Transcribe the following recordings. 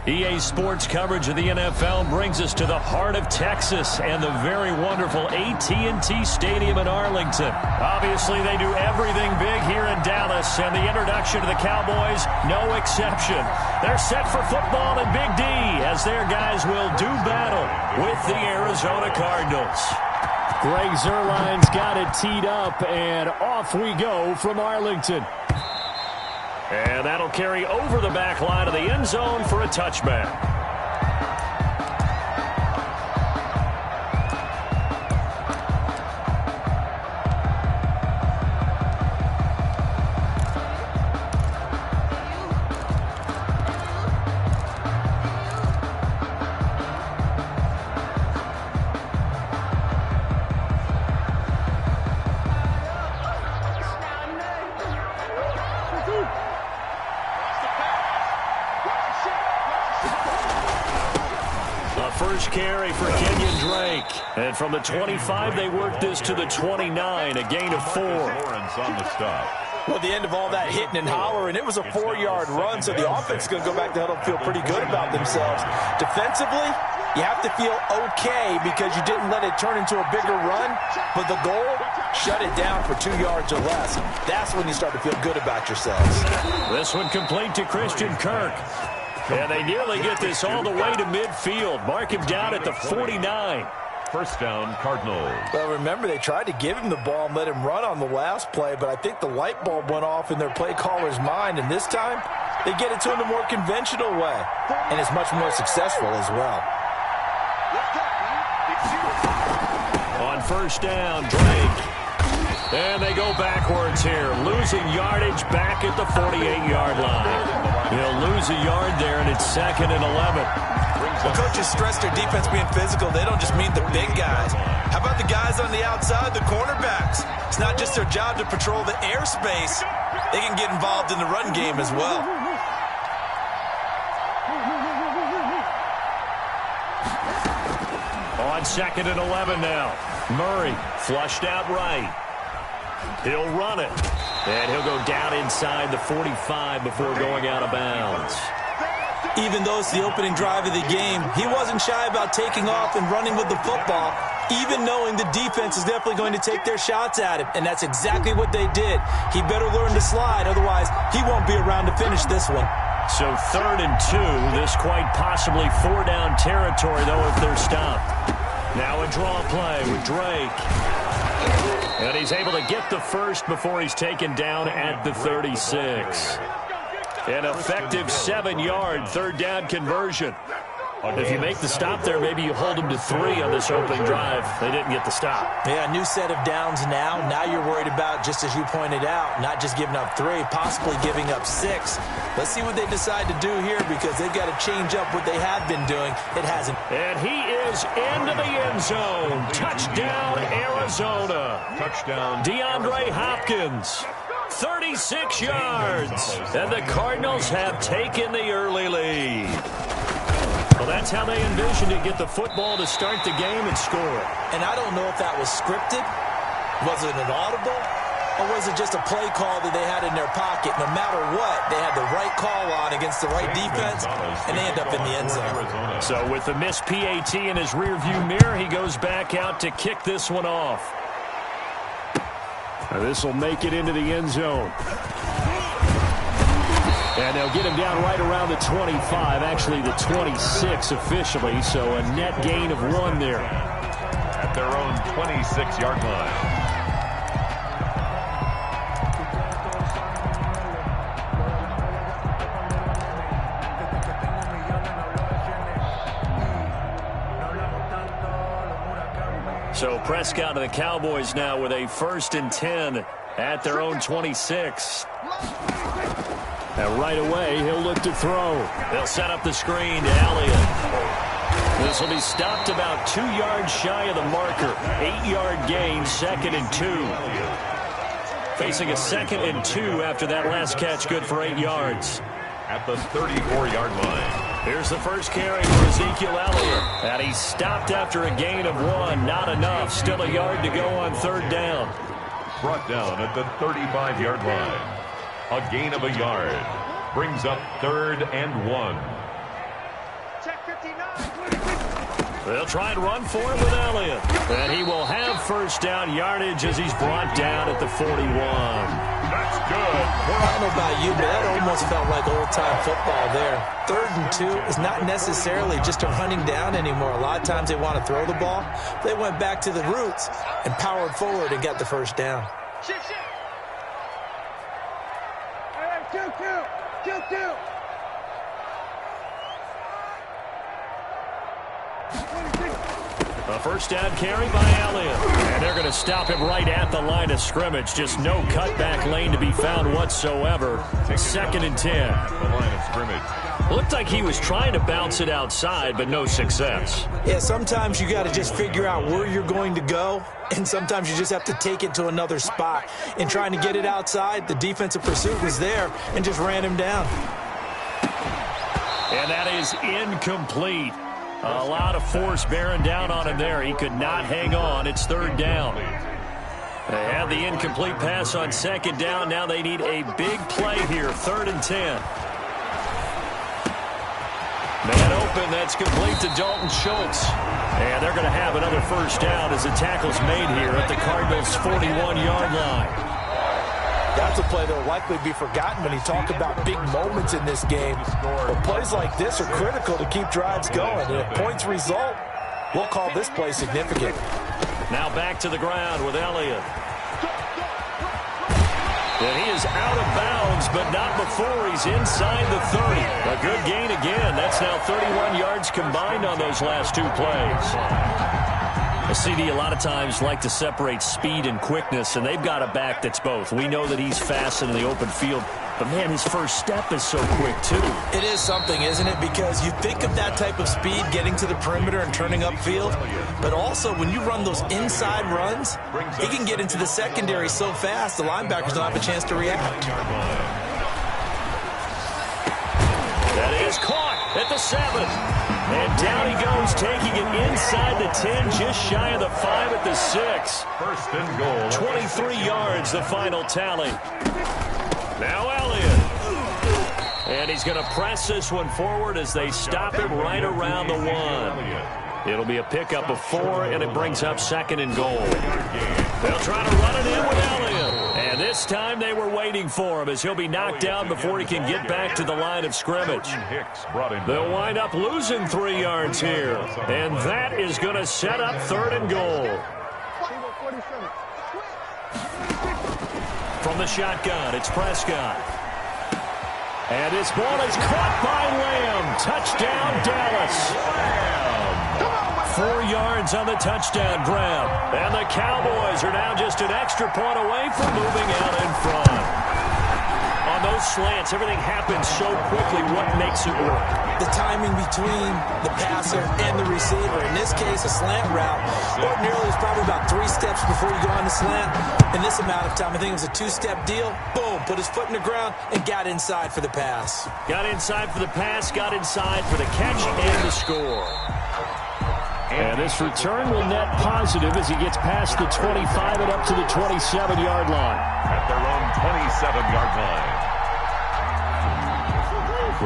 EA Sports coverage of the NFL brings us to the heart of Texas and the very wonderful AT&T Stadium in Arlington. Obviously, they do everything big here in Dallas, and the introduction to the Cowboys, no exception. They're set for football in Big D as their guys will do battle with the Arizona Cardinals. Greg Zuerlein's got it teed up, and off we go from Arlington. And that'll carry over the back line of the end zone for a touchback. First carry for Kenyon Drake. And from the 25, they worked this to the 29, a gain of 4. Well, the end of all that hitting and hollering, it was a 4-yard run, so the offense is going to go back to huddle and feel pretty good about themselves. Defensively, you have to feel okay because you didn't let it turn into a bigger run, but the goal, shut it down for 2 yards or less. That's when you start to feel good about yourselves. This one complete to Christian Kirk. And they nearly get this all the way to midfield. Mark him down at the 49. First down, Cardinals. Well, remember, they tried to give him the ball and let him run on the last play, but I think the light bulb went off in their play caller's mind, and this time they get it to him the more conventional way, and it's much more successful as well. On first down, Drake. And they go backwards here, losing yardage back at the 48-yard line. He'll lose a yard there, and it's 2nd and 11. Well, coaches stress their defense being physical. They don't just mean the big guys. How about the guys on the outside, the cornerbacks? It's not just their job to patrol the airspace. They can get involved in the run game as well. On 2nd and 11 now. Murray flushed out right. He'll run it. And he'll go down inside the 45 before going out of bounds. Even though it's the opening drive of the game, he wasn't shy about taking off and running with the football, even knowing the defense is definitely going to take their shots at him. And that's exactly what they did. He better learn to slide, otherwise he won't be around to finish this one. So 3rd and 2. This quite possibly 4-down territory, though, if they're stopped. Now a draw play with Drake. And he's able to get the first before he's taken down at the 36. An effective 7-yard 3rd down conversion. If you make the stop there, maybe you hold them to 3 on this opening drive. They didn't get the stop. Yeah, new set of downs now. Now you're worried about, just as you pointed out, not just giving up 3, possibly giving up 6. Let's see what they decide to do here because they've got to change up what they have been doing. It hasn't. And he is into the end zone. Touchdown, Arizona. Touchdown. DeAndre Hopkins. 36 yards. And the Cardinals have taken the early lead. Well, that's how they envisioned to get the football to start the game and score. And I don't know if that was scripted. Was it an audible? Or was it just a play call that they had in their pocket? No matter what, they had the right call on against the right defense, and they end up in the end zone. So with the missed PAT in his rearview mirror, he goes back out to kick this one off. This will make it into the end zone. And they'll get him down right around the 25, actually the 26 officially, so a net gain of 1 there. At their own 26-yard line. So Prescott and the Cowboys now with a 1st and 10 at their own 26. And right away, he'll look to throw. They'll set up the screen to Elliott. This will be stopped about 2 yards shy of the marker. 8-yard gain, 2nd and 2. Facing a 2nd and 2 after that last catch, good for 8 yards. At the 34-yard line. Here's the first carry for Ezekiel Elliott. And he's stopped after a gain of 1. Not enough. Still a yard to go on 3rd down. Brought down at the 35-yard line. A gain of a yard. Brings up 3rd and 1. They'll try and run for it with Elliott. And he will have first down yardage as he's brought down at the 41. That's good. I don't know about you, but that almost felt like old-time football there. 3rd and 2 is not necessarily just a running down anymore. A lot of times they want to throw the ball. They went back to the roots and powered forward and got the first down. A first down carry by Elliott. And they're going to stop him right at the line of scrimmage. Just no cutback lane to be found whatsoever. 2nd and 10. The line of scrimmage. Looked like he was trying to bounce it outside, but no success. Yeah, sometimes you got to just figure out where you're going to go, and sometimes you just have to take it to another spot. In trying to get it outside, the defensive pursuit was there and just ran him down. And that is incomplete. A lot of force bearing down on him there. He could not hang on. It's 3rd down. They had the incomplete pass on 2nd down. Now they need a big play here. 3rd and 10. Man open. That's complete to Dalton Schultz. And they're going to have another first down as the tackle's made here at the Cardinals' 41-yard line. That's a play that will likely be forgotten when you talk about big moments in this game. But plays like this are critical to keep drives going. And if points result, we'll call this play significant. Now back to the ground with Elliott. And he is out of bounds, but not before he's inside the 30. A good gain again. That's now 31 yards combined on those last 2 plays. A CD a lot of times like to separate speed and quickness, and they've got a back that's both. We know that he's fast in the open field, but, man, his first step is so quick, too. It is something, isn't it? Because you think of that type of speed getting to the perimeter and turning upfield, but also when you run those inside runs, he can get into the secondary so fast the linebackers don't have a chance to react. That is caught at the 7. And down he goes, taking it inside the 10, just shy of the 5 at the 6. 1st and goal. 23 yards, the final tally. Now Elliott. And he's going to press this one forward as they stop him right around the 1. It'll be a pickup of 4, and it brings up 2nd and goal. They'll try to run it in with Elliott. And this time they were waiting for him as he'll be knocked down before he can get back to the line of scrimmage. They'll wind up losing 3 yards here. And that is going to set up 3rd and goal. From the shotgun, it's Prescott. And his ball is caught by Lamb. Touchdown, Dallas. 4 yards on the touchdown grab. And the Cowboys are now just an extra point away from moving out in front. On those slants, everything happens so quickly. What makes it work? The timing between the passer and the receiver. In this case, a slant route. Ordinarily, it's probably about 3 steps before you go on the slant. In this amount of time, I think it was a 2-step deal. Boom, put his foot in the ground and got inside for the pass. Got inside for the pass, got inside for the catch and the score. And this return will net positive as he gets past the 25 and up to the 27-yard line. At their own 27-yard line.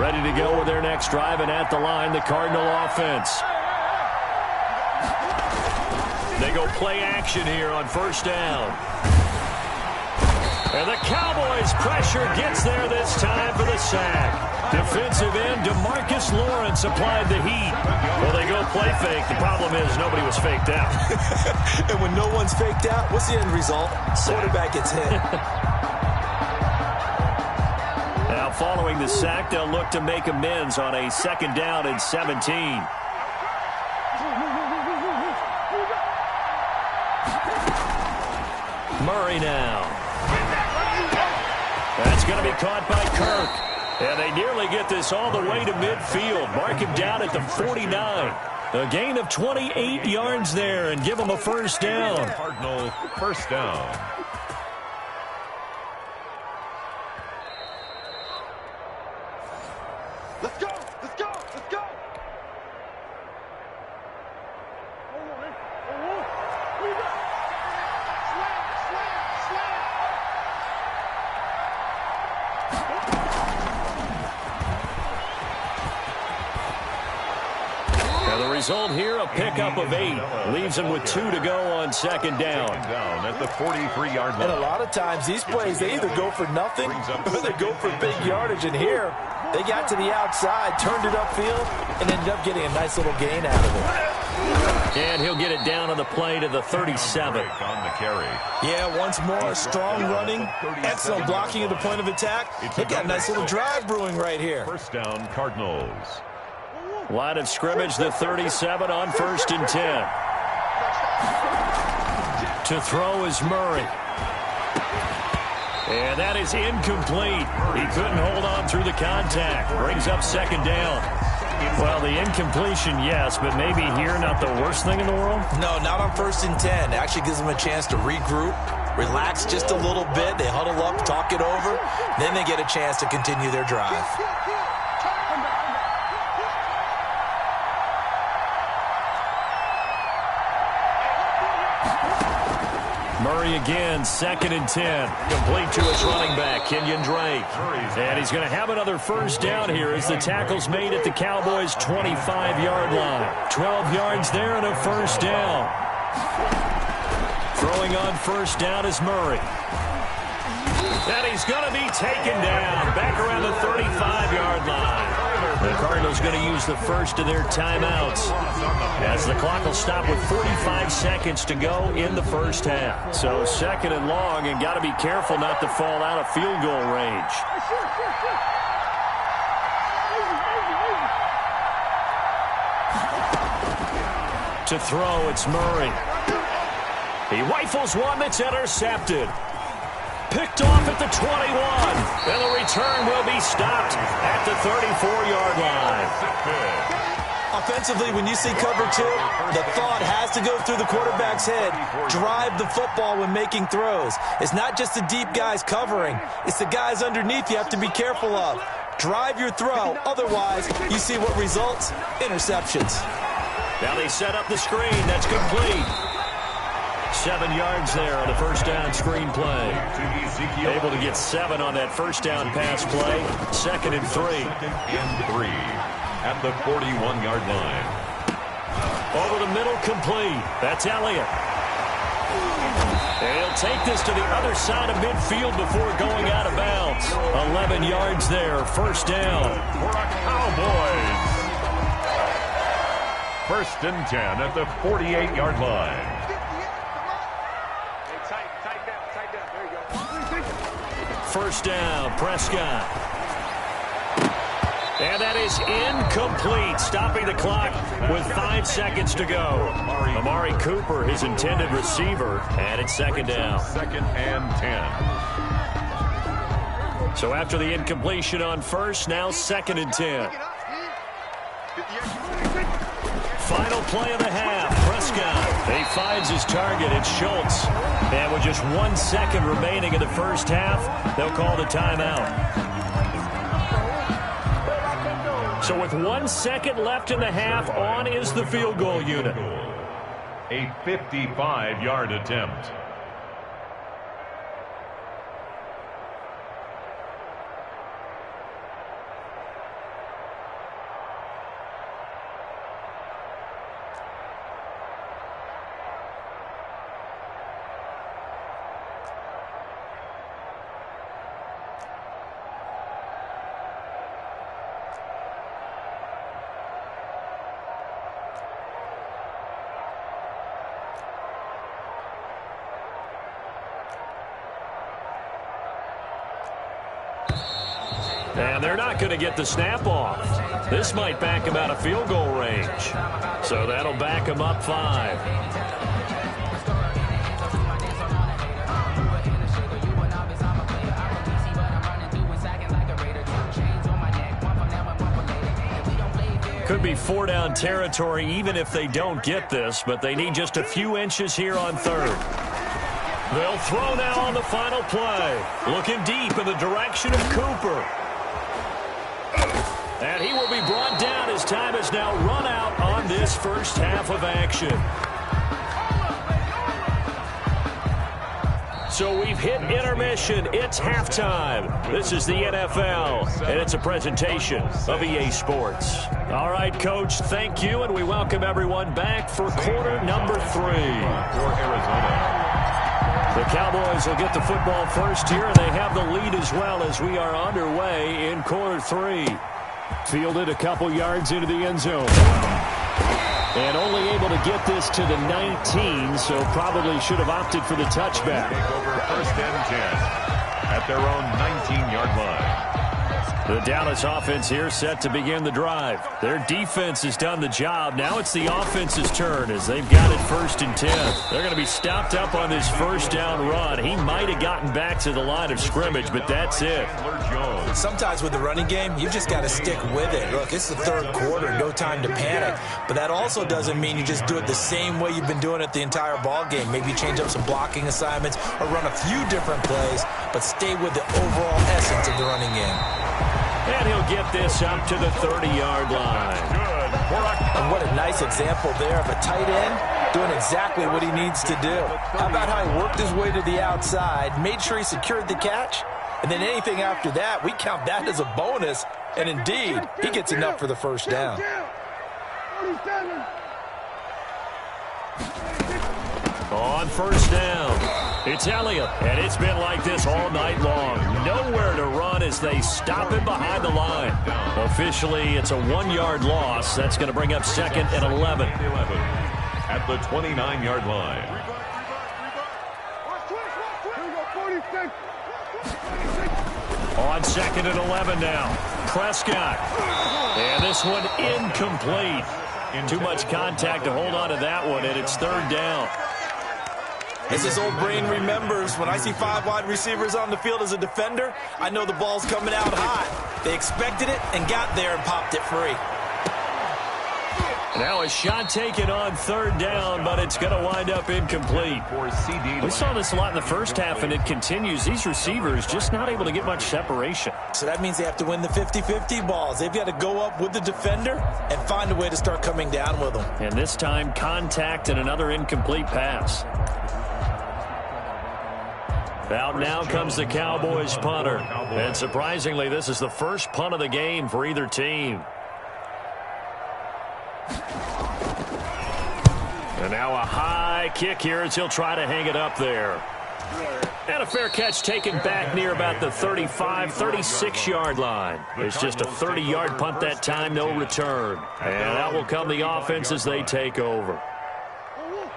Ready to go with their next drive, and at the line, the Cardinal offense. They go play action here on 1st down. And the Cowboys pressure gets there this time for the sack. Defensive end DeMarcus Lawrence applied the heat. Well, they go play fake. The problem is nobody was faked out. And when no one's faked out, what's the end result? Quarterback gets hit. Now, following the sack, they'll look to make amends on a 2nd down and 17. Murray now. That's going to be caught by Kirk. And they nearly get this all the way to midfield. Mark him down at the 49. A gain of 28 yards there and give him a first down. Cardinal first down. Let's go! Let's go! Let's go! The result here, a pickup of 8. Leaves him with 2 to go on second down. Down at the 43-yard line. And a lot of times these plays, they either go for nothing or they go for big yardage. And here, they got to the outside, turned it upfield, and ended up getting a nice little gain out of it. And he'll get it down on the play to the 37. On the carry. Yeah, once more, strong running, excellent blocking at the point of attack. They've got a nice little drive brewing right here. First down, Cardinals. Line of scrimmage, the 37 on 1st and 10. To throw is Murray. And that is incomplete. He couldn't hold on through the contact. Brings up second down. Well, the incompletion, yes, but maybe here not the worst thing in the world? No, not on 1st and 10. It actually gives them a chance to regroup, relax just a little bit. They huddle up, talk it over. Then they get a chance to continue their drive. Murray again, 2nd and 10. Complete to his running back, Kenyon Drake. And he's going to have another first down here as the tackle's made at the Cowboys' 25-yard line. 12 yards there and a first down. Throwing on first down is Murray. And he's going to be taken down back around the 35-yard line. The Cardinals going to use the first of their timeouts as the clock will stop with 45 seconds to go in the first half. So 2nd and long, and got to be careful not to fall out of field goal range. To throw, it's Murray. He rifles one that's intercepted. Picked off at the 21. And the return will be stopped at the 34-yard line. Offensively, when you see cover 2, the thought has to go through the quarterback's head. Drive the football when making throws. It's not just the deep guys covering. It's the guys underneath you have to be careful of. Drive your throw. Otherwise, you see what results? Interceptions. Now they set up the screen. That's complete. 7 yards there on the first down screen play. Able to get 7 on that first down pass play. 2nd and 3. And 3 at the 41-yard line. Over the middle, complete. That's Elliott. And he'll take this to the other side of midfield before going out of bounds. 11 yards there, first down. For a Cowboys. First and 10 at the 48-yard line. First down, Prescott. And that is incomplete, stopping the clock with 5 seconds to go. Amari Cooper, his intended receiver, and it's 2nd down. 2nd and 10. So after the incompletion on first, now 2nd and 10. Final play of the half, Prescott. He finds his target, it's Schultz. And with just 1 second remaining in the first half, they'll call the timeout. So with 1 second left in the half, on is the field goal unit. A 55-yard attempt. And they're not going to get the snap off. This might back him out of field goal range. So that'll back him up 5. Could be 4-down territory even if they don't get this, but they need just a few inches here on 3rd. They'll throw now on the final play. Looking deep in the direction of Cooper. And he will be brought down as time has now run out on this first half of action. So we've hit intermission. It's halftime. This is the NFL, and it's a presentation of EA Sports. All right, Coach, thank you, and we welcome everyone back for quarter number 3. For Arizona. The Cowboys will get the football first here, and they have the lead as well as we are underway in quarter 3. Fielded a couple yards into the end zone. And only able to get this to the 19, so probably should have opted for the touchback. Take over first and 10 at their own 19-yard line. The Dallas offense here set to begin the drive. Their defense has done the job. Now it's the offense's turn as they've got it first and 10. They're going to be stopped up on this first down run. He might have gotten back to the line of scrimmage, but that's it. Sometimes with the running game, you just got to stick with it. Look, it's the third quarter, no time to panic. But that also doesn't mean you just do it the same way you've been doing it the entire ball game. Maybe change up some blocking assignments or run a few different plays, but stay with the overall essence of the running game. And he'll get this up to the 30-yard line. And what a nice example there of a tight end doing exactly what he needs to do. How about how he worked his way to the outside, made sure he secured the catch, and then anything after that, we count that as a bonus. And indeed, he gets enough for the first down. On first down, it's Elliott, and it's been like this all night long. Nowhere to run as they stop him behind the line. Officially, it's a 1-yard loss. That's going to bring up second and 11. At the 29-yard line. On second and 11 now, Prescott. And this one incomplete. Too much contact to hold on to that one, and it's third down. As his old brain remembers, when I see 5 wide receivers on the field as a defender, I know the ball's coming out hot. They expected it and got there and popped it free. Now a shot taken on third down, but it's going to wind up incomplete. We saw this a lot in the first half, and it continues. These receivers just not able to get much separation. So that means they have to win the 50-50 balls. They've got to go up with the defender and find a way to start coming down with them. And this time, contact and another incomplete pass. Out now comes the Cowboys punter. And surprisingly, this is the first punt of the game for either team. And now a high kick here as he'll try to hang it up there. And a fair catch taken back near about the 35, 36-yard line. It's just a 30-yard punt that time, no return. And out will come the offense as they take over.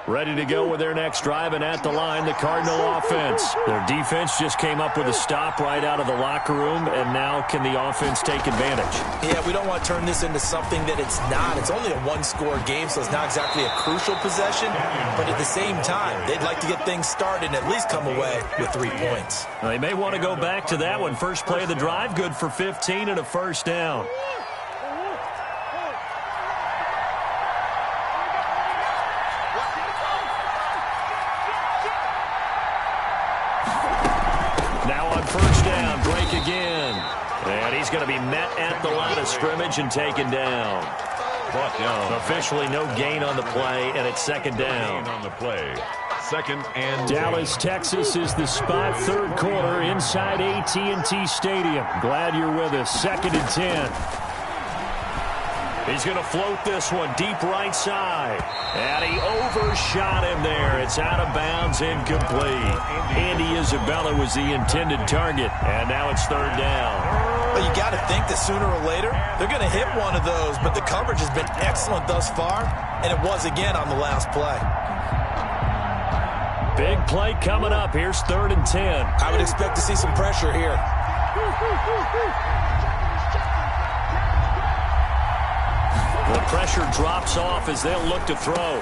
Ready to go with their next drive, and at the line, the Cardinal offense. Their defense just came up with a stop right out of the locker room, and now can the offense take advantage? Yeah, we don't want to turn this into something that it's not. It's only a one-score game, so it's not exactly a crucial possession. But at the same time, they'd like to get things started and at least come away with 3 points. They may want to go back to that one. First play of the drive, good for 15 and a first down. First down, break again. And he's going to be met at the line of scrimmage and taken down. Brought down. Officially no gain on the play, and it's second down. On the play. Second and Dallas, Texas is the spot, third quarter inside AT&T Stadium. Glad you're with us. Second and 10. He's going to float this one deep right side. And he overshot him there. It's out of bounds, incomplete. Andy Isabella was the intended target. And now it's third down. Well, you got to think that sooner or later, they're going to hit one of those. But the coverage has been excellent thus far. And it was again on the last play. Big play coming up. Here's third and 10. I would expect to see some pressure here. The pressure drops off as they'll look to throw.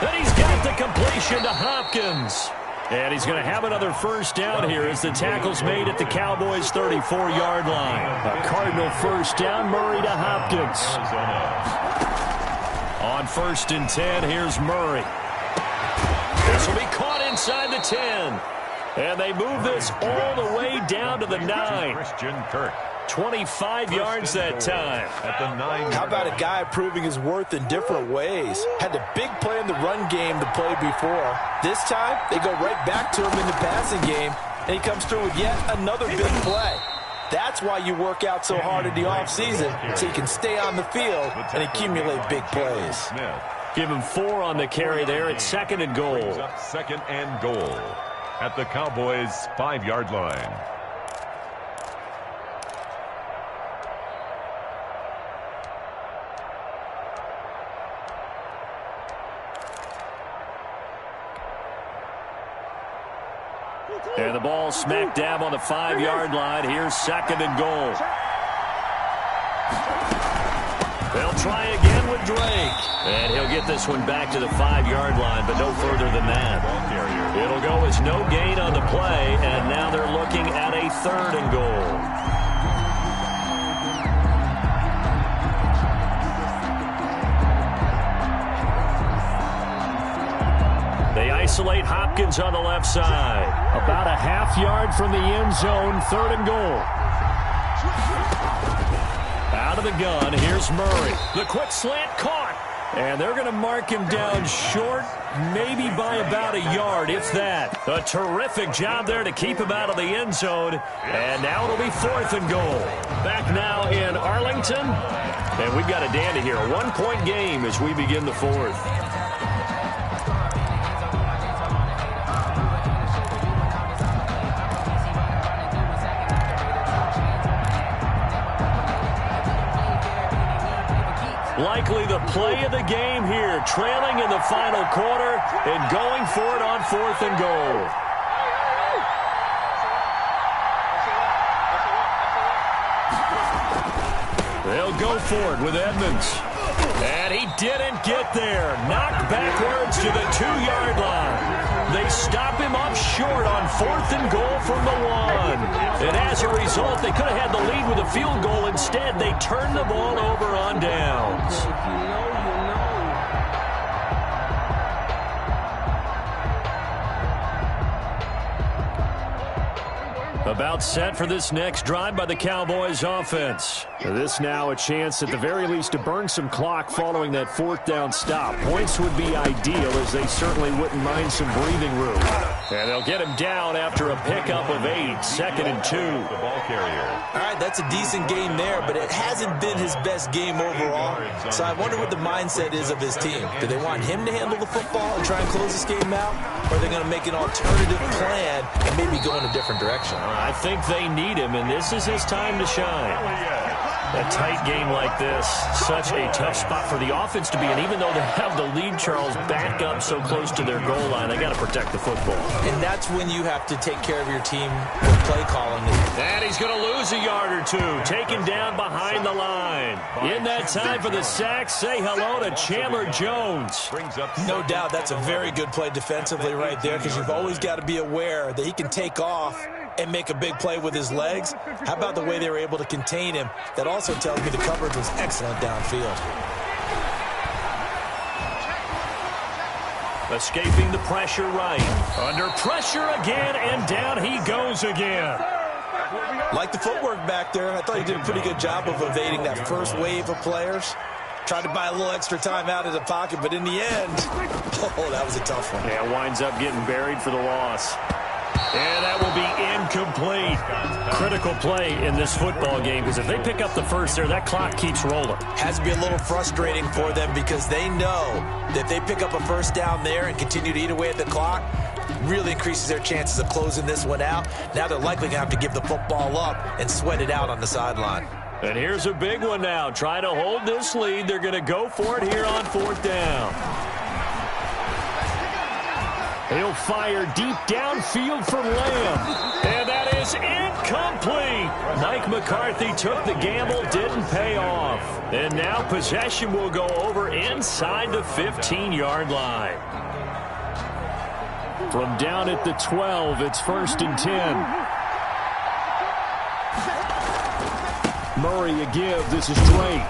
Then he's got the completion to Hopkins. And he's going to have another first down here as the tackle's made at the Cowboys' 34-yard line. A Cardinal first down, Murray to Hopkins. On first and 10, here's Murray. This will be caught inside the 10. And they move this all the way down to the 9. Christian Kirk. 25 yards that time. At the 9. How about a guy proving his worth in different ways? Had a big play in the run game the play before. This time, they go right back to him in the passing game, and he comes through with yet another big play. That's why you work out so hard in the offseason, so you can stay on the field and accumulate big plays. Give him 4 on the carry there. It's 2nd and goal. Second and goal at the Cowboys' 5-yard line. And the ball smack dab on the 5-yard line. Here's 2nd and goal. They'll try again with Drake. And he'll get this one back to the 5-yard line, but no further than that. It'll go as no gain on the play, and now they're looking at a 3rd and goal. They isolate Hopkins on the left side. About a half yard from the end zone, 3rd and goal. Out of the gun, here's Murray. The quick slant caught. And they're going to mark him down short, maybe by about a yard, if that. A terrific job there to keep him out of the end zone. And now it'll be 4th and goal. Back now in Arlington. And we've got a dandy here. A 1-point game as we begin the 4th. Likely the play of the game here, trailing in the final quarter and going for it on 4th and goal. They'll go for it with Edmonds. And he didn't get there. Knocked backwards to the 2-yard line. They stop him up short on 4th and goal from the 1. And as a result, they could have had the lead with a field goal. Instead, they turned the ball over on downs. About set for this next drive by the Cowboys offense. This now a chance at the very least to burn some clock following that 4th down stop. Points would be ideal as they certainly wouldn't mind some breathing room. And they'll get him down after a pickup of 8, 2nd and 2. The ball carrier. All right, that's a decent game there, but it hasn't been his best game overall. So I wonder what the mindset is of his team. Do they want him to handle the football and try and close this game out? Or are they going to make an alternative plan and maybe go in a different direction? I think they need him, and this is his time to shine. A tight game like this, such a tough spot for the offense to be in. Even though they have the lead, Charles, back up so close to their goal line, they got to protect the football. And that's when you have to take care of your team with play calling. And he's going to lose a yard or 2, taken down behind the line. In that time for the sack, say hello to Chandler Jones. No doubt that's a very good play defensively right there, because you've always got to be aware that he can take off and make a big play with his legs. How about the way they were able to contain him? That also tells me the coverage was excellent downfield. Escaping the pressure right. Under pressure again, and down he goes again. Like the footwork back there, I thought he did a pretty good job of evading that first wave of players. Tried to buy a little extra time out of the pocket, but in the end, oh, that was a tough one. Yeah, winds up getting buried for the loss. And that will be incomplete. Critical play in this football game, because if they pick up the first there, that clock keeps rolling. Has to be a little frustrating for them, because they know that if they pick up a first down there and continue to eat away at the clock, really increases their chances of closing this one out. Now they're likely going to have to give the football up and sweat it out on the sideline. And here's a big one now. Trying to hold this lead. They're going to go for it here on 4th down. He'll fire deep downfield for Lamb. And that is incomplete. Mike McCarthy took the gamble, didn't pay off. And now possession will go over inside the 15-yard line. From down at the 12, it's 1st and 10. Murray a give. This is Drake.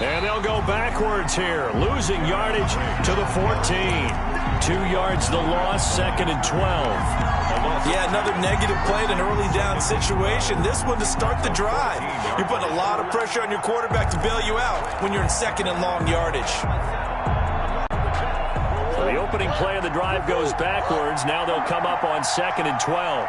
And they'll go backwards here, losing yardage to the 14. 2 yards the loss, 2nd and 12. Yeah, another negative play in an early down situation. This one to start the drive. You're putting a lot of pressure on your quarterback to bail you out when you're in 2nd and long yardage. So the opening play of the drive goes backwards. Now they'll come up on 2nd and 12.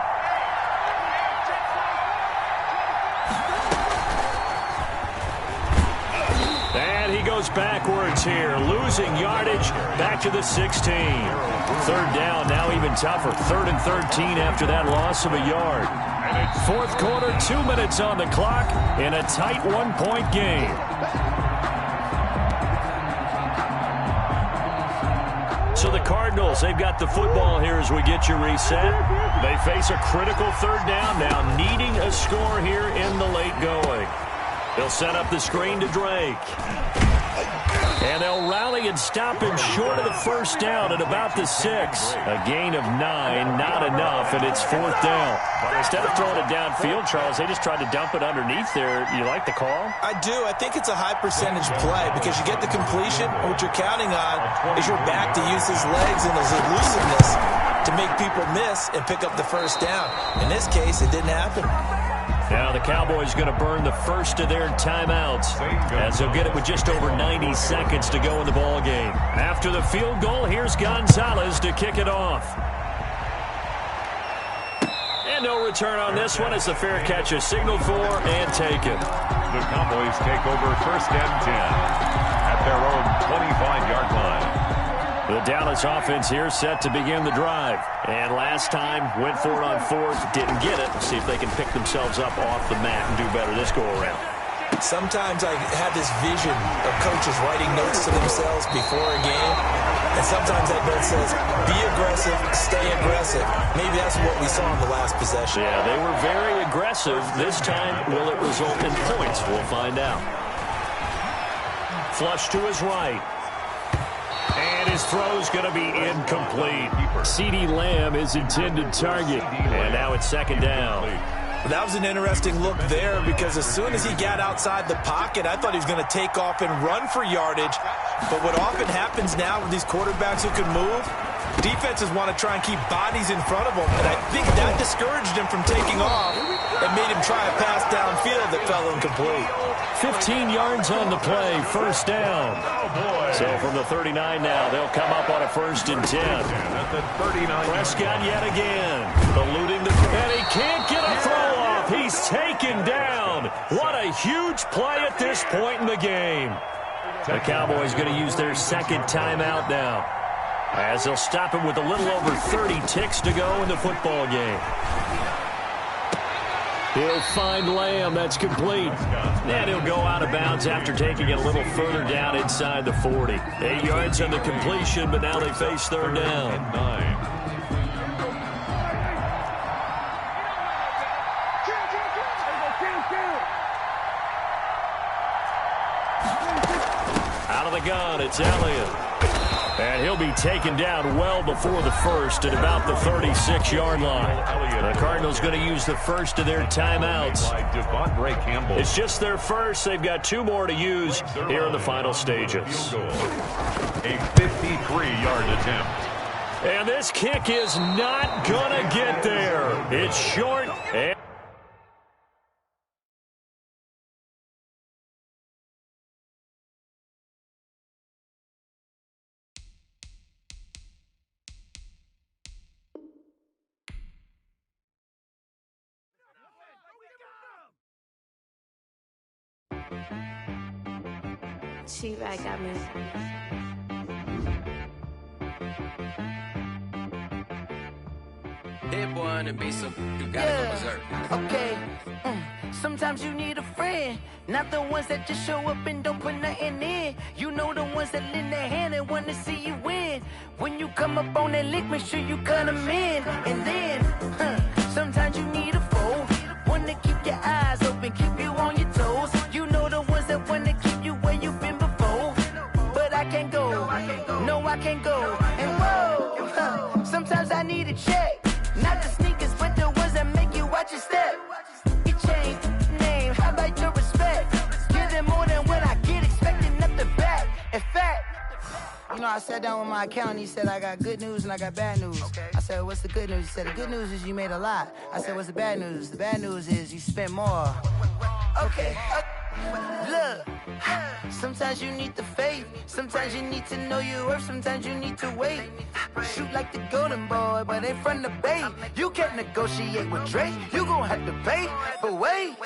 And he goes backwards here, losing yardage back to the 16. 3rd down, now even tougher. 3rd and 13 after that loss of a yard. 4th quarter, 2 minutes on the clock in a tight 1-point game. So the Cardinals, they've got the football here as we get you reset. They face a critical 3rd down now, needing a score here in the late going. They'll set up the screen to Drake. And they'll rally and stop him short of the 1st down at about the 6. A gain of 9, not enough, and it's 4th down. Instead of throwing it downfield, Charles, they just tried to dump it underneath there. You like the call? I do. I think it's a high percentage play because you get the completion. What you're counting on is your back to use his legs and his elusiveness to make people miss and pick up the 1st down. In this case, it didn't happen. Now the Cowboys going to burn the first of their timeouts as they'll get it with just over 90 seconds to go in the ball game. After the field goal, here's Gonzalez to kick it off. And no return on this one as the fair catch is signaled for and taken. The Cowboys take over 1st and 10 at their own 25-yard line. The Dallas offense here set to begin the drive. And last time, went for it on 4th, didn't get it. See if they can pick themselves up off the mat and do better this go-around. Sometimes I have this vision of coaches writing notes to themselves before a game. And sometimes that note says, be aggressive, stay aggressive. Maybe that's what we saw in the last possession. Yeah, they were very aggressive. This time, will it result in points? We'll find out. Flush to his right. And his throw's going to be incomplete. CeeDee Lamb is intended target. And now it's 2nd down. That was an interesting look there because as soon as he got outside the pocket, I thought he was going to take off and run for yardage. But what often happens now with these quarterbacks who can move, defenses want to try and keep bodies in front of them. And I think that discouraged him from taking off and made him try a pass downfield that fell incomplete. 15 yards on the play, 1st down. So from the 39 now, they'll come up on a 1st and 10. Prescott yet again, eluding the... And he can't get a throw off. He's taken down. What a huge play at this point in the game. The Cowboys going to use their 2nd timeout now, as they'll stop him with a little over 30 ticks to go in the football game. He'll find Lamb. That's complete. And he'll go out of bounds after taking it a little further down inside the 40. 8 yards on the completion, but now they face 3rd down. Out of the gun, it's Elliott. And he'll be taken down well before the 1st at about the 36-yard line. The Cardinals going to use the first of their timeouts. It's just their first. They've got 2 more to use here in the final stages. A 53-yard attempt. And this kick is not going to get there. It's short and... T-Rag got me. Head boy on the beat, so you gotta go berserk. Okay. Sometimes you need a friend, not the ones that just show up and don't put nothing in. You know the ones that lend their hand and want to see you win. When you come up on that lick, make sure you cut them in. And then, sometimes you need a foe, one to keep your eyes open, keep you on your toes. You know the ones that want to keep you where you've been before. But I can't go, no I can't go. And whoa, sometimes I need a check. Not the sneakers, but the ones that make you watch your step. You change name, how about your respect? Give them more than what I get expected. You know, I sat down with my accountant. He said, I got good news and I got bad news. Okay. I said, what's the good news? He said, the good news is you made a lot. I said, what's the bad news? The bad news is you spent more. Okay. Look, sometimes you need the faith. Sometimes you need to know your worth. Sometimes you need to wait. Shoot like the golden boy, but ain't from the bay. You can't negotiate with Drake. You gon' have to pay. But wait,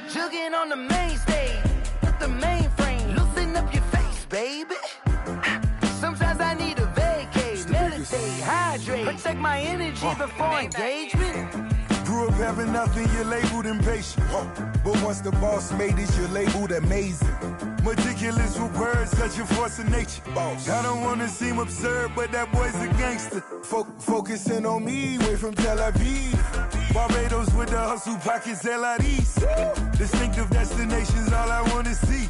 jugging on the main stage. Put the mainframe. Loosen up your face, baby. Sometimes I need a vacate. Meditate, hydrate. Protect my energy before engagement. Grew up having nothing, you're labeled impatient. But once the boss made it, you're labeled amazing. Meticulous with words, such a force of nature. I don't wanna seem absurd, but that boy's a gangster. Focusing on me, way from Tel Aviv. Barbados with the hustle pockets, LIDs. Distinctive destinations, all I wanna see.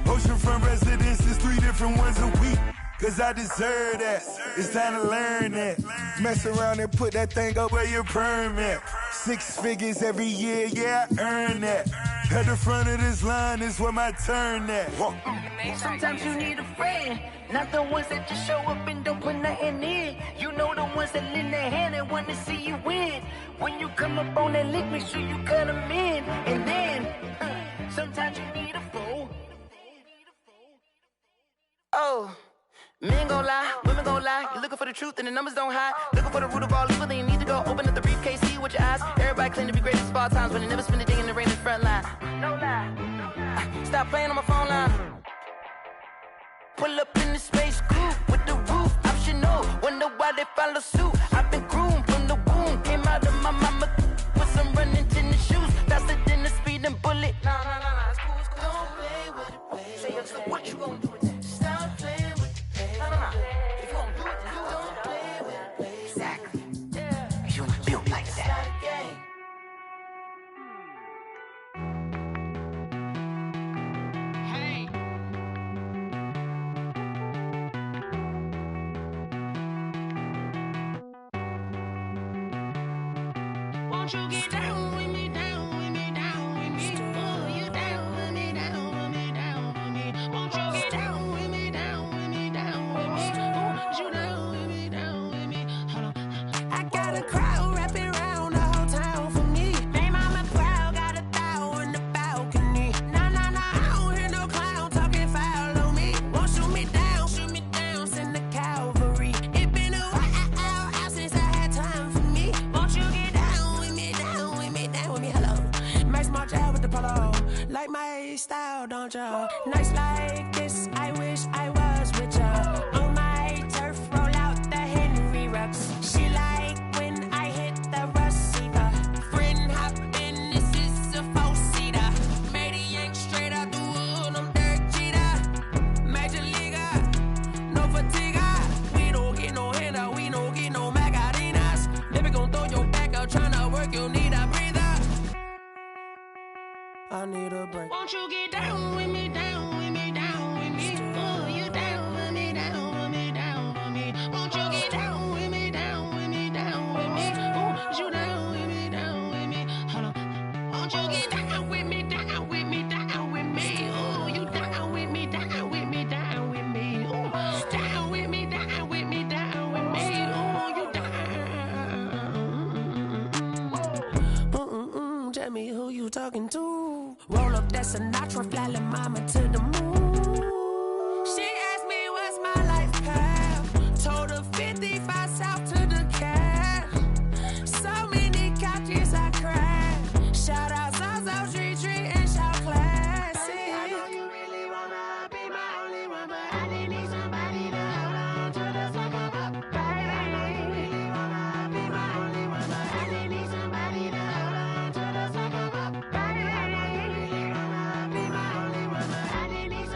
Oceanfront residences, 3 different ones a week. Cause I deserve that, it's time to learn that. Mess around and put that thing up where your permit. 6 figures every year, yeah, I earn that. At the front of this line is where my turn at. Sometimes you need a friend, not the ones that just show up and don't put nothing in. You know the ones that lend their hand and wanna see you win. When you come up on that lick, make sure you cut them in. And then, sometimes you need a fool. Oh. Men gon' lie, women gon' lie. You're looking for the truth and the numbers don't hide. Looking for the root of all evil, then you need to go open up the briefcase, see with your eyes. Everybody claim to be greatest of all times, but they never spend a day in the rain in the front line. No lie. Stop playing on my phone line. Pull up in the space coupe with the roof optional. Wonder why they follow suit. I've been groomed from the womb. Came out of my mama with some running tennis shoes. Faster than the speeding bullet. No, it's cool, it's cool. Don't play with it, play. Say, yo, so what you gonna do with that? Stop playing with it. If you gon' do it, you don't play with it. Exactly. Yeah. You built like that. Hey. Won't you get down with me, down with me, down with me? Oh, you down with me, down with me, down with me. Won't you get down with me, down with me, down with me? Oh, you down with me, down with me? Hold on. I got a crowd wrapping around the whole town for me. They mama proud, got a thou in the balcony. Nah, I don't hear no clown talking foul on me. Won't shoot me down, send the cavalry. It been a while since I had time for me. Won't you get down with me, down with me, down with me? Hello. Max March out with the polo. Like my style, don't ya? Nights like this, I wish I was with ya. On my turf, roll out the Henry Rux. She like when I hit the receiver. Friend hop in, this is a 4-seater. Made a yank straight out the wood, I'm Derek Jeter. Major leaguer, no fatigue. We don't get no handout, we don't get no Macarinas. Never gon' throw your back out, tryna work, you need a breather. I need a break. Won't you get down with me, down with me, down with me? Oh, you down with me, down with me, down with me? Won't you get down with me, down with me, down with me? Oh, you down with me, down with me? Hold on. Won't you get down with me, down with me, down with me? Oh, you down with me, down with me, down with me? Oh, down with me, down with me, down with me? Oh, you down. Tell me who you talking to. Roll up that Sinatra, fly la mama to the moon. She asked me what's my life path. Told her 55 south to the cab. So many couches I cried. Shout out South Street and shout classy. I know you really wanna be my only one, but I didn't need somebody to hold on to the sucker up. Baby, I know you really wanna be my only one, but I didn't need somebody to hold on to the sucker up. Baby, I know you really wanna be my only one, but I didn't need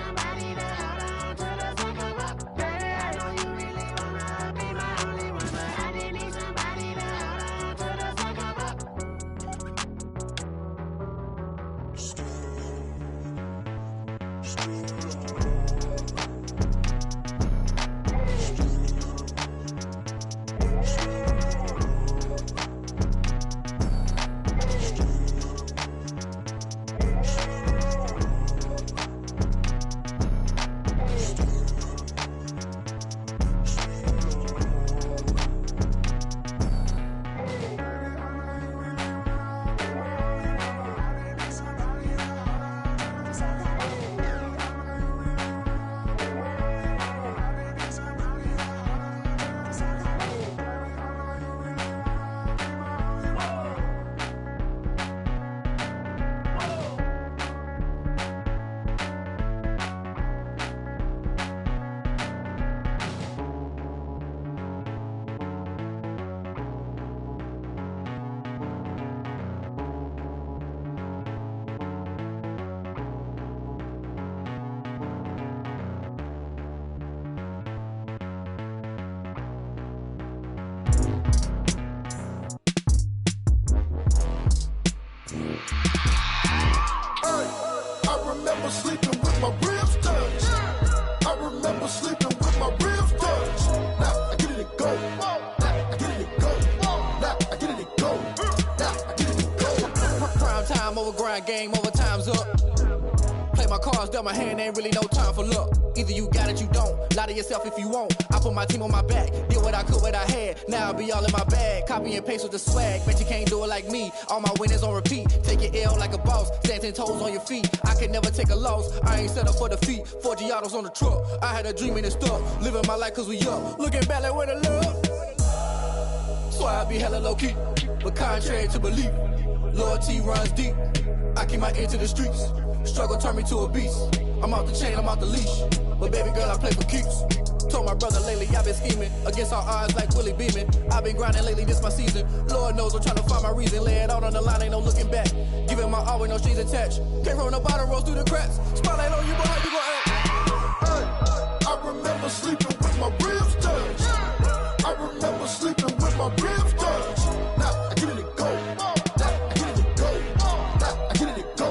my ribs touch. Now I get it and go. Now I get it and go. Now I get it and go. Now I get it and go. Prime time over grind game, over time's up. Play my cards, dealt my hand, ain't really no time for luck. Either you got it, you don't. Lie to yourself if you won't. I put my team on my back, did what I could, what I had. Now I'll be all in my bag, copy and paste with the swag. Bet you can't do it like me. All my winners on repeat. Take your L like a boss, stand 10 toes on your feet. I could never take a loss. I ain't set up for defeat. 4 Giottos on the truck. I had a dream and it stuck. Living my life cause we up. Looking back like where the love. So I be hella low key, but contrary to belief, loyalty runs deep. I keep my ear to the streets. Struggle turned me to a beast. I'm off the chain, I'm off the leash. But baby girl, I play for keeps. Told my brother lately, I've been scheming against all odds like Willie Beeman. I've been grinding lately, this my season. Lord knows I'm trying to find my reason. Lay it out on the line, ain't no looking back. Giving my all with no strings attached. Came from the bottom, rose through the cracks. Spotlight on you, but how you gon' act? Hey, I remember sleeping with my ribs touched. I remember sleeping with my ribs touched. Now I get it and go. Now I get it and go. Now I get it and go.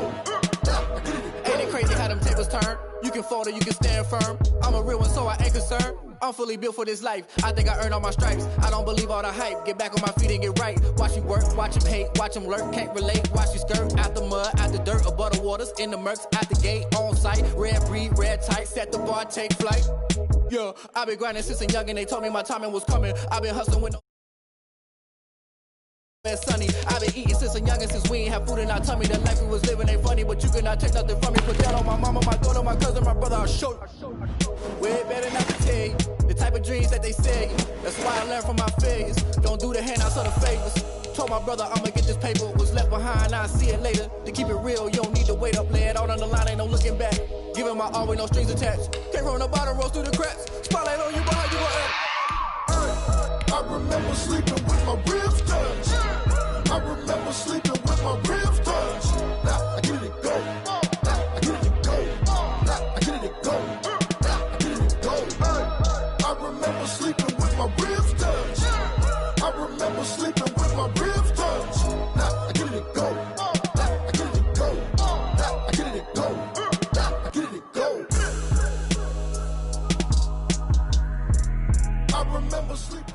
Now I get it and go. Ain't it crazy how them tables turn? You can fold or you can stand firm. I'm a real one, so I ain't concerned. I'm fully built for this life. I think I earned all my stripes. I don't believe all the hype. Get back on my feet and get right. Watch you work, watch him hate, watch him lurk. Can't relate, watch you skirt. Out the mud, out the dirt, above the waters, in the murks, out the gate, on site. Red breed, red tight, set the bar, take flight. Yeah, I've been grinding since a youngin'. They told me my timing was coming. I've been hustling with no sunny. I've been eating since a youngin', since we ain't have food in our tummy. The life we was living ain't funny, but you cannot take nothing from me. Put that on my mama, my daughter, my cousin, my brother, I'll show you. Way better not to tell you the type of dreams that they say. That's why I learned from my failures. Don't do the handouts or the favors. Told my brother I'ma get this paper. Was left behind, I'll see it later. To keep it real, you don't need to wait up. Lay it out on the line, ain't no looking back. Giving my all with no strings attached. Came from the bottom, rose through the cracks. Spotlight on you, but how you gon' act? Hey, I remember sleeping with my ribs touched. I remember sleeping with my ribs touched. Now I get it and go. Now I get it and go. Now I get it and go. Now I get it and go. Hey, I remember sleeping with my ribs touched. I remember sleeping with my ribs touched. Now I get it and go. Now I get it and go. Now I get it and go. Now I get it and go. I remember sleeping.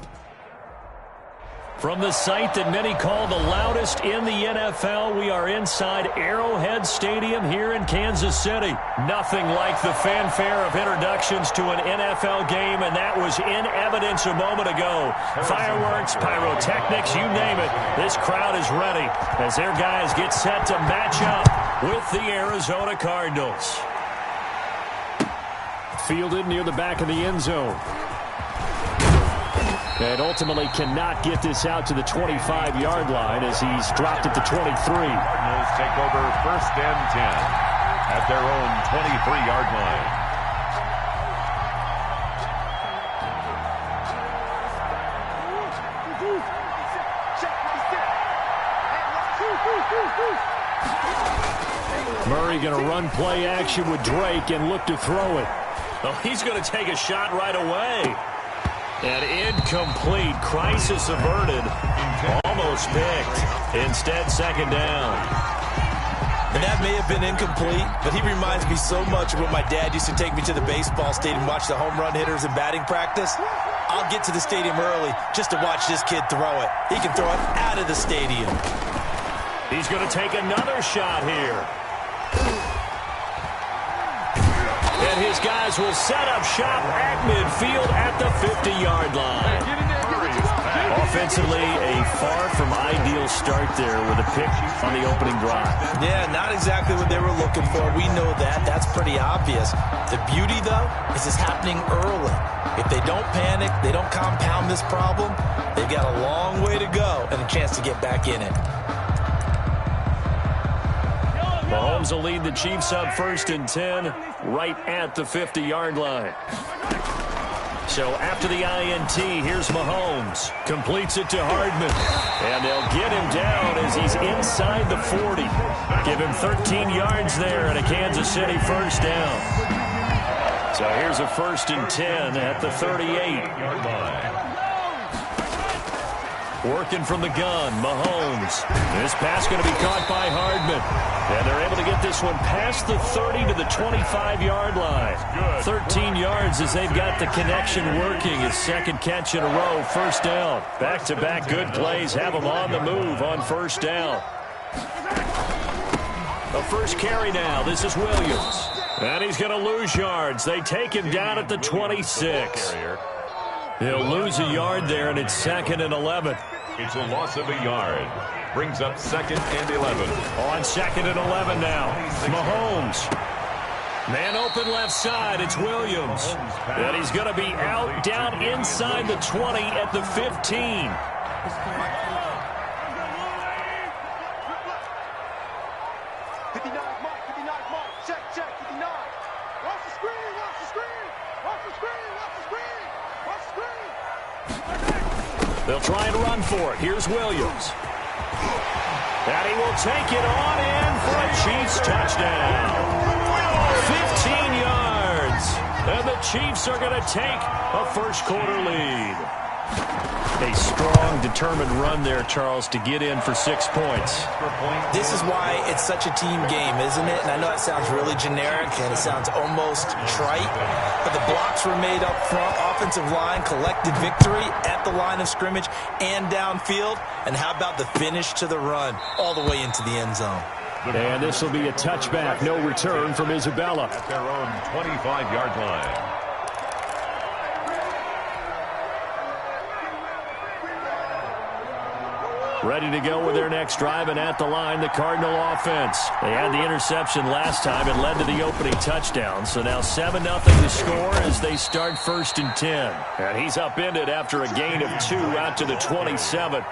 From the site that many call the loudest in the NFL, we are inside Arrowhead Stadium here in Kansas City. Nothing like the fanfare of introductions to an NFL game, and that was in evidence a moment ago. Fireworks, pyrotechnics, you name it. This crowd is ready as their guys get set to match up with the Arizona Cardinals. Fielded near the back of the end zone. And ultimately cannot get this out to the 25-yard line as he's dropped it to 23. Cardinals take over 1st and 10 at their own 23-yard line. Murray going to run play action with Drake and look to throw it. Oh, he's going to take a shot right away. And incomplete. Crisis averted. Almost picked. Instead, 2nd down. And that may have been incomplete, but he reminds me so much of when my dad used to take me to the baseball stadium and watch the home run hitters in batting practice. I'll get to the stadium early just to watch this kid throw it. He can throw it out of the stadium. He's going to take another shot here. And his guys will set up shop at midfield at the 50-yard line. Offensively, a far from ideal start there with a pick on the opening drive. Yeah, not exactly what they were looking for. We know that. That's pretty obvious. The beauty, though, is it's happening early. If they don't panic, they don't compound this problem, they've got a long way to go and a chance to get back in it. Mahomes will lead the Chiefs up 1st and 10 right at the 50-yard line. So after the INT, here's Mahomes. Completes it to Hardman. And they'll get him down as he's inside the 40. Give him 13 yards there and a Kansas City 1st down. So here's a 1st and 10 at the 38-yard line. Working from the gun, Mahomes. This pass going to be caught by Hardman. And they're able to get this one past the 30 to the 25-yard line. 13 yards as they've got the connection working. His second catch in a row, first down. Back-to-back good plays have him on the move on first down. The first carry now. This is Williams. And he's going to lose yards. They take him down at the 26. He'll lose a yard there, and it's 2nd and 11. It's a loss of a yard. Brings up 2nd and 11. On 2nd and 11 now. Mahomes. Man open left side. It's Williams. And he's going to be out down inside the 20 at the 15. They'll try and run for it. Here's Williams. And he will take it on in for a Chiefs touchdown. 15 yards. And the Chiefs are going to take a first-quarter lead. A strong, determined run there, Charles, to get in for 6 points. This is why it's such a team game, isn't it? And I know that sounds really generic, and it sounds almost trite, but the blocks were made up front. Offensive line collected victory at the line of scrimmage and downfield. And how about the finish to the run all the way into the end zone? And this will be a touchback. No return from Isabella. At their own 25-yard line. Ready to go with their next drive, and at the line, the Cardinal offense. They had the interception last time and led to the opening touchdown. So now 7-0 to score as they start 1st and 10. And he's upended after a gain of 2 out to the 27.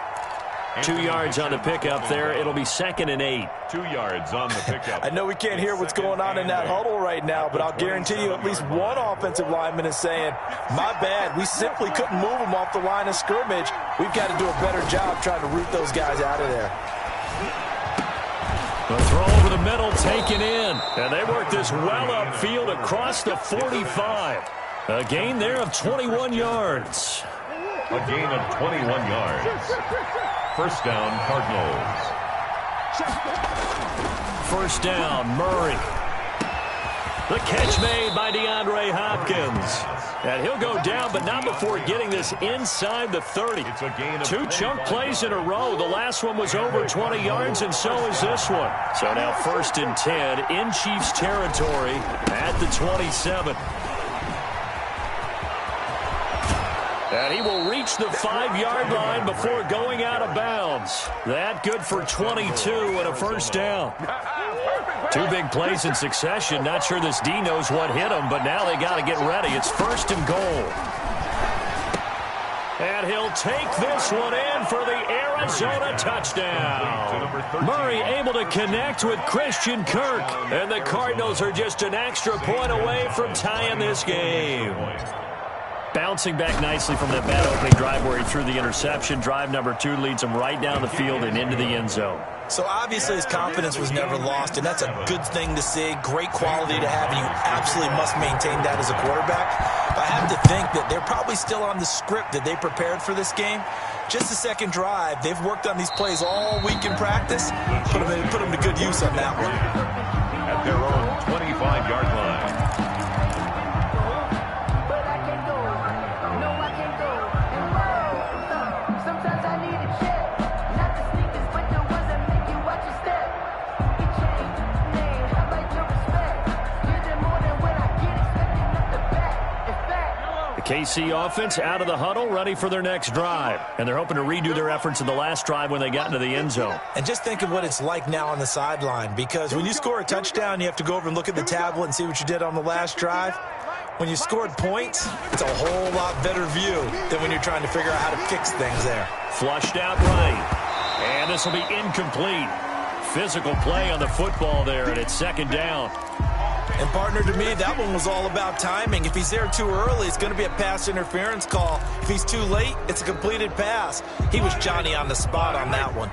2 yards on the pickup there. It'll be 2nd and 8. 2 yards on the pickup. I know we can't hear what's going on in that huddle right now, but I'll guarantee you at least one offensive lineman is saying, my bad, we simply couldn't move them off the line of scrimmage. We've got to do a better job trying to root those guys out of there. The throw over the middle, taken in. And they work this well upfield across the 45. A gain there of 21 yards. A gain of 21 yards. First down, Cardinals. First down, Murray. The catch made by DeAndre Hopkins. And he'll go down, but not before getting this inside the 30. It's a gain of 2 chunk plays in a row. The last one was over 20 yards, and so is this one. So now 1st and 10 in Chiefs territory at the 27. And he will reach the 5-yard line before going out of bounds. That good for 22 and a first down. 2 big plays in succession. Not sure this D knows what hit him, but now they got to get ready. It's 1st and goal. And he'll take this one in for the Arizona touchdown. Murray able to connect with Christian Kirk. And the Cardinals are just an extra point away from tying this game. Bouncing back nicely from that bad opening drive where he threw the interception. Drive number 2 leads him right down the field and into the end zone. So obviously his confidence was never lost, and that's a good thing to see. Great quality to have, and you absolutely must maintain that as a quarterback. But I have to think that they're probably still on the script that they prepared for this game. Just the second drive. They've worked on these plays all week in practice. Put them to good use on that one. At their own 25-yard line. KC offense out of the huddle, ready for their next drive. And they're hoping to redo their efforts in the last drive when they got into the end zone. And just think of what it's like now on the sideline, because when you score a touchdown, you have to go over and look at the tablet and see what you did on the last drive. When you scored points, it's a whole lot better view than when you're trying to figure out how to fix things there. Flushed out right. And this will be incomplete. Physical play on the football there, and it's 2nd down. And, partner, to me, that one was all about timing. If he's there too early, it's going to be a pass interference call. If he's too late, it's a completed pass. He was Johnny on the spot on that one.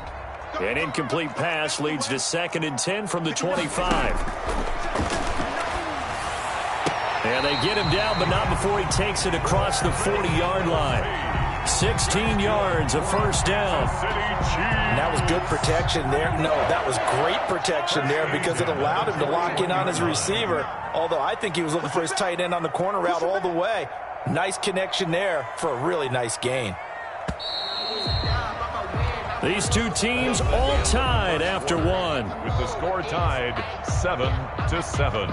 An incomplete pass leads to 2nd and 10 from the 25. And they get him down, but not before he takes it across the 40-yard line. 16 yards, a first down. And that was good protection there. No, that was great protection there because it allowed him to lock in on his receiver, although I think he was looking for his tight end on the corner route all the way. Nice connection there for a really nice gain. These two teams all tied after one. With the score tied 7-7.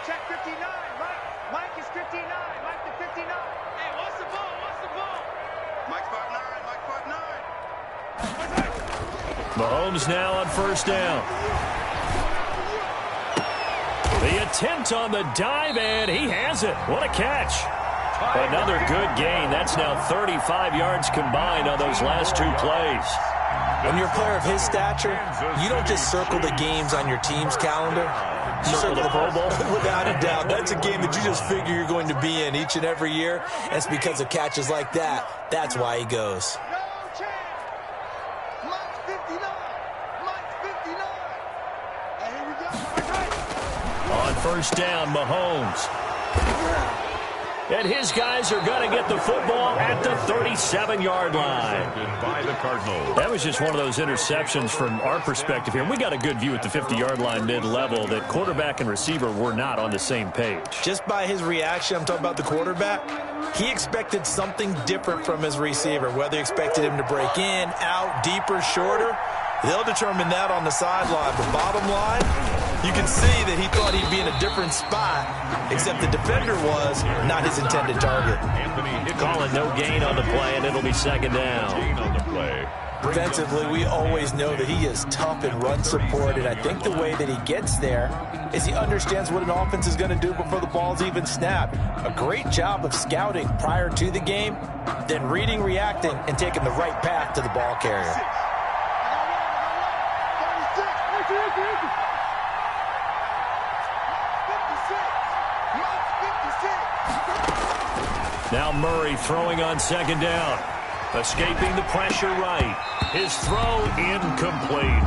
Check 59. Mike is 59. Mike to 59. Hey, what's the ball? What's the ball? Mike's 5'9. Mike 5'9. Mahomes now on first down. The attempt on the dive, and he has it. What a catch. Another good gain. That's now 35 yards combined on those last two plays. When you're a player of his stature, you don't just circle the games on your team's calendar. You circle the Pro Bowl. Without a doubt. That's a game that you just figure you're going to be in each and every year. And it's because of catches like that. That's why he goes. No chance. Mike's 59. Mike's 59. And here we go. On first down, Mahomes. And his guys are going to get the football at the 37-yard line. By the Cardinals. That was just one of those interceptions from our perspective here. We got a good view at the 50-yard line mid-level that quarterback and receiver were not on the same page. Just by his reaction, I'm talking about the quarterback, he expected something different from his receiver, whether he expected him to break in, out, deeper, shorter. They'll determine that on the sideline. But bottom line, you can see that he thought he'd be in a different spot, except the defender was not his intended target. Calling no gain on the play, and it'll be second down. Gain on the play. Defensively, we always know that he is tough in run support, and I think the way that he gets there is he understands what an offense is going to do before the ball's even snapped. A great job of scouting prior to the game, then reading, reacting, and taking the right path to the ball carrier. Now Murray throwing on second down. Escaping the pressure right. His throw incomplete.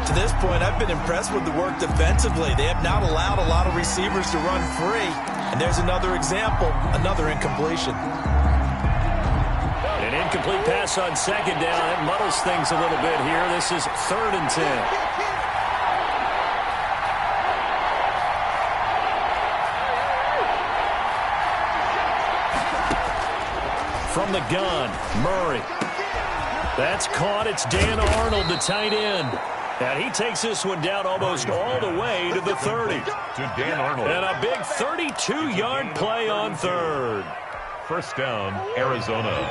To this point, I've been impressed with the work defensively. They have not allowed a lot of receivers to run free. And there's another example, another incompletion. An incomplete pass on second down. That muddles things a little bit here. This is 3rd and 10. From the gun, Murray. That's caught. It's Dan Arnold, the tight end. And he takes this one down almost all the way to the 30. To Dan Arnold. And a big 32-yard play on 3rd. First down, Arizona.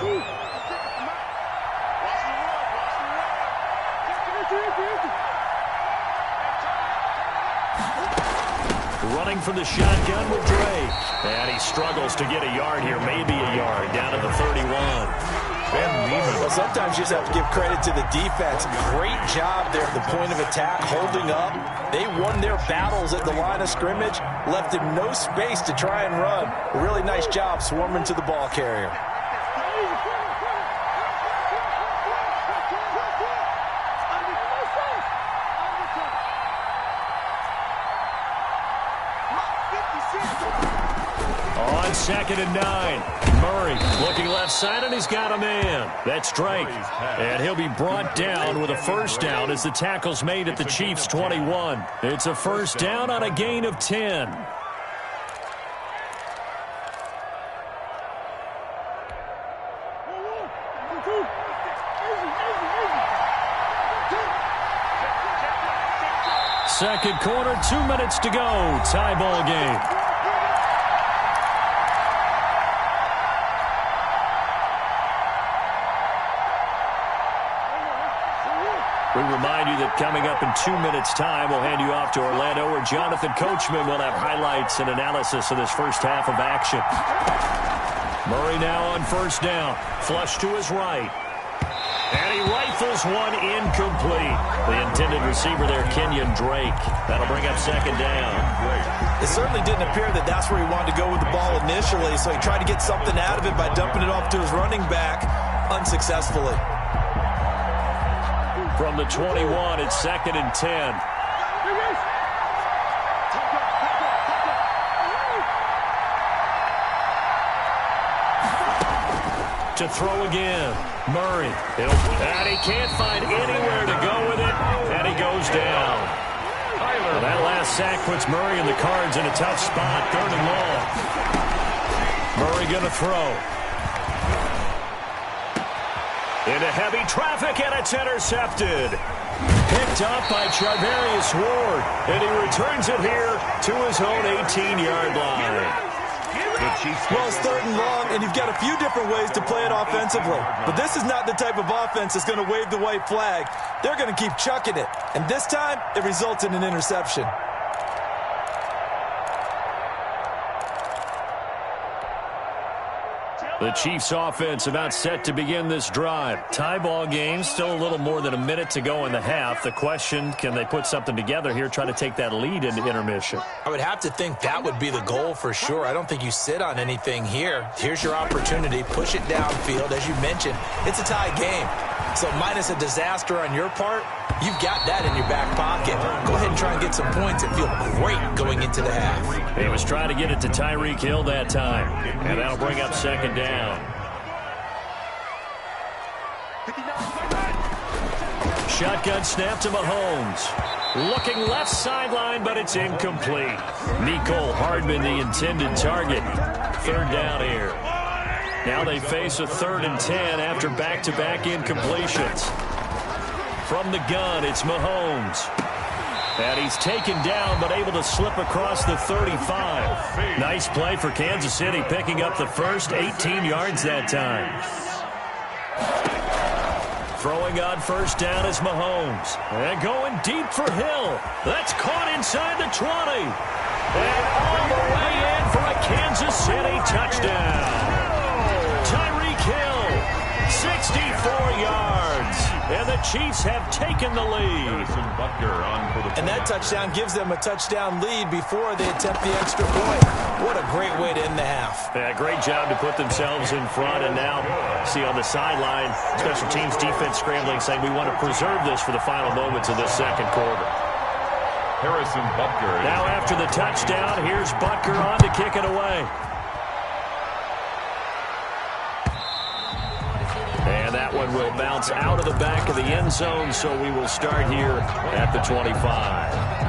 Running from the shotgun with Drake. And he struggles to get a yard here, maybe a yard, down to the 31. Well, sometimes you just have to give credit to the defense. Great job there at the point of attack, holding up. They won their battles at the line of scrimmage, left him no space to try and run. A really nice job swarming to the ball carrier. On 2nd and 9, Murray looking left side, and he's got a man. That's Drake. And he'll be brought down with a first down as the tackle's made at the Chiefs' 21. It's a first down on a gain of 10. Second quarter, 2 minutes to go. Tie ball game. We remind you that coming up in 2 minutes' time, we'll hand you off to Orlando, where Jonathan Coachman will have highlights and analysis of this first half of action. Murray now on first down. Flush to his right. And he rifles one incomplete. The intended receiver there, Kenyon Drake. That'll bring up second down. It certainly didn't appear that that's where he wanted to go with the ball initially, so he tried to get something out of it by dumping it off to his running back unsuccessfully. From the 21, it's 2nd and 10. to throw again. Murray. And he can't find anywhere to go with it. And he goes down. That last sack puts Murray and the Cards in a tough spot. 3rd and long. Murray going to throw. Into heavy traffic, and it's intercepted. Picked up by Charvarius Ward, and he returns it here to his own 18-yard line. Well, it's 3rd and long, and you've got a few different ways to play it offensively. But this is not the type of offense that's going to wave the white flag. They're going to keep chucking it. And this time, it results in an interception. The Chiefs offense about set to begin this drive. Tie ball game, still a little more than a minute to go in the half. The question, can they put something together here, try to take that lead into intermission? I would have to think that would be the goal for sure. I don't think you sit on anything here. Here's your opportunity. Push it downfield. As you mentioned, it's a tie game. So minus a disaster on your part, you've got that in your back pocket. Go ahead and try and get some points and feel great going into the half. He was trying to get it to Tyreek Hill that time. And that'll bring up 2nd down. Shotgun snap to Mahomes. Looking left sideline, but it's incomplete. Mecole Hardman, the intended target. 3rd down here. Now they face a 3rd and 10 after back-to-back incompletions. From the gun, it's Mahomes. And he's taken down, but able to slip across the 35. Nice play for Kansas City, picking up the first 18 yards that time. Throwing on 1st down is Mahomes. And going deep for Hill. That's caught inside the 20. And all the way in for a Kansas City touchdown. Tyreek Hill, 64 yards. And the Chiefs have taken the lead. And that touchdown gives them a touchdown lead before they attempt the extra point. What a great way to end the half. Yeah, great job to put themselves in front. And now, see on the sideline, special teams defense scrambling, saying we want to preserve this for the final moments of this 2nd quarter. Harrison Butker. Now after the touchdown, here's Butker on to kick it away. And that one will bounce out of the back of the end zone, so we will start here at the 25.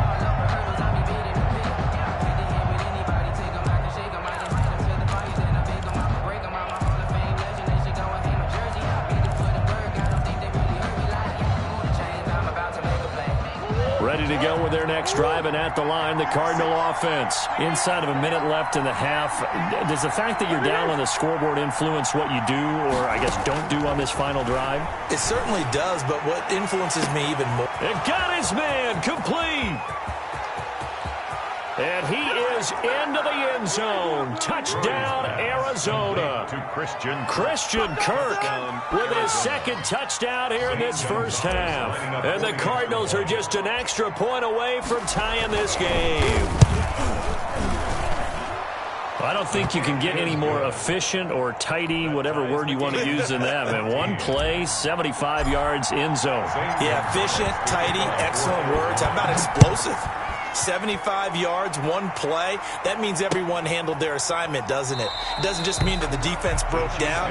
Ready to go with their next drive, and at the line, the Cardinal offense. Inside of a minute left in the half, does the fact that you're down on the scoreboard influence what you do, or I guess don't do on this final drive? It certainly does, but what influences me even more... It got his man, complete! And he is into the end zone. Touchdown, Arizona. To Christian Kirk with his 2nd touchdown here in this first half. And the Cardinals are just an extra point away from tying this game. I don't think you can get any more efficient or tidy, whatever word you want to use in that. And one play, 75 yards, end zone. Yeah, efficient, tidy, excellent words. How about explosive? 75 yards, one play. That means everyone handled their assignment, doesn't it? It doesn't just mean that the defense broke down.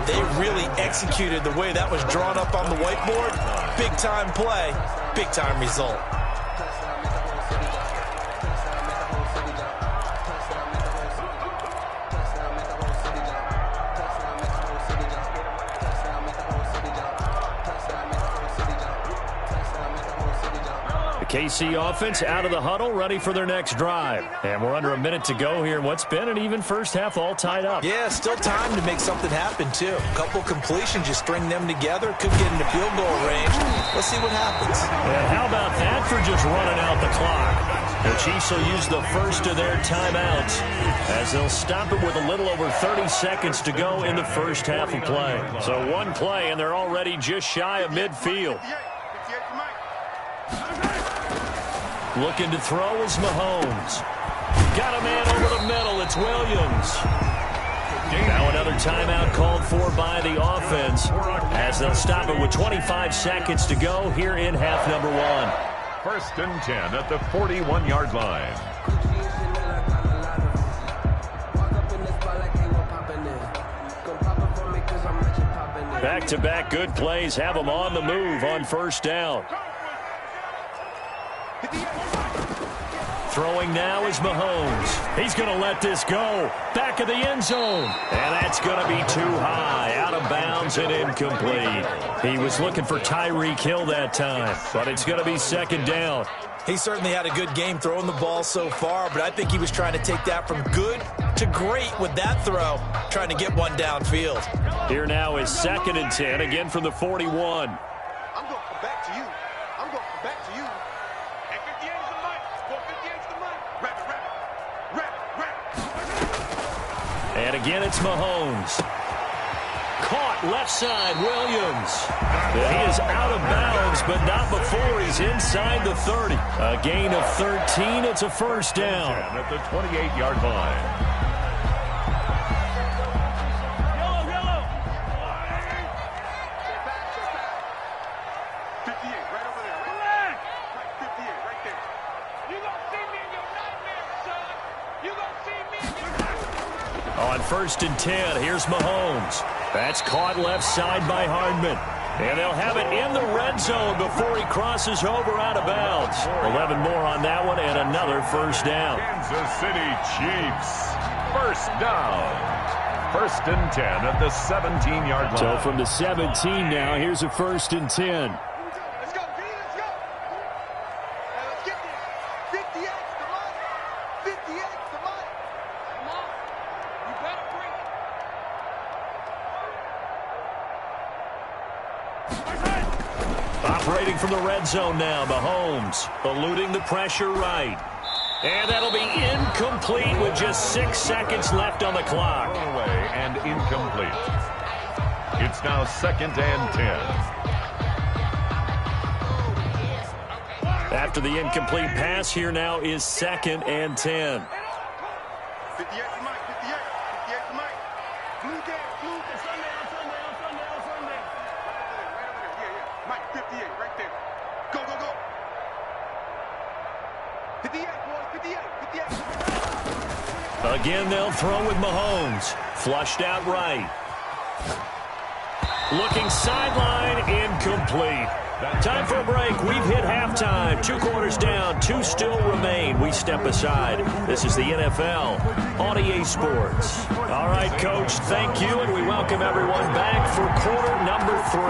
They really executed the way that was drawn up on the whiteboard. Big-time play, big-time result. KC offense out of the huddle, ready for their next drive. And we're under a minute to go here. What's been an even first half, all tied up. Yeah, still time to make something happen, too. A couple completions, you string them together, could get into field goal range. Let's see what happens. And how about that for just running out the clock? The Chiefs will use the first of their timeouts as they'll stop it with a little over 30 seconds to go in the first half of play. So one play, and they're already just shy of midfield. Looking to throw is Mahomes. Got a man over the middle. It's Williams. Now another timeout called for by the offense as they'll stop it with 25 seconds to go here in half number 1. 1st and 10 at the 41-yard line. Back-to-back good plays have them on the move on first down. Throwing now is Mahomes. He's going to let this go. Back of the end zone. And that's going to be too high. Out of bounds and incomplete. He was looking for Tyreek Hill that time, but it's going to be second down. He certainly had a good game throwing the ball so far, but I think he was trying to take that from good to great with that throw, trying to get one downfield. Here now is 2nd and 10, again from the 41. I'm going back to you. I'm going back to you. And 58 is the mic. 58 is the mic. Wrap. And again, it's Mahomes. Caught left side, Williams. He is out of bounds, but not before he's inside the 30. A gain of 13. It's a first down. At the 28-yard line. On 1st and 10, here's Mahomes. That's caught left side by Hardman. And they'll have it in the red zone before he crosses over out of bounds. 11 more on that one and another first down. Kansas City Chiefs. First down. 1st and 10 at the 17-yard line. So from the 17 now, here's a 1st and 10. Let's go, D. Let's go. Now let's get this. 58 is the mic. 58 is the mic. Come on. You better bring it. Operating from the red zone now, Mahomes eluding the pressure right. And that'll be incomplete with just 6 seconds left on the clock. Away and incomplete. It's now 2nd and 10. After the incomplete pass, here now is 2nd and 10. 58 is the mic. 58 is the mic. Blue down. Sunday. Right over there. Yeah. Mike, 58, right there. Go. 58, boys. 58. Again, they'll throw with Mahomes. Flushed out right. Looking sideline, incomplete. Time for a break. We've hit halftime. 2 quarters down, 2 still remain. We step aside. This is the NFL on EA Sports. All right, Coach, thank you, and we welcome everyone back for quarter number 3.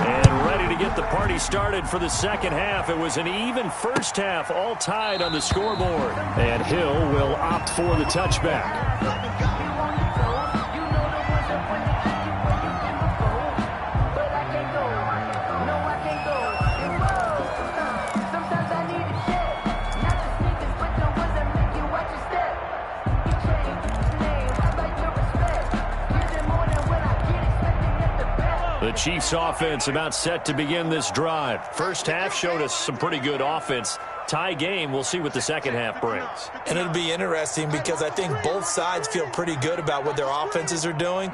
And ready to get the party started for the second half. It was an even first half, all tied on the scoreboard. And Hill will opt for the touchback. The Chiefs offense about set to begin this drive. First half showed us some pretty good offense. Tie game. We'll see what the second half brings. And it'll be interesting because I think both sides feel pretty good about what their offenses are doing.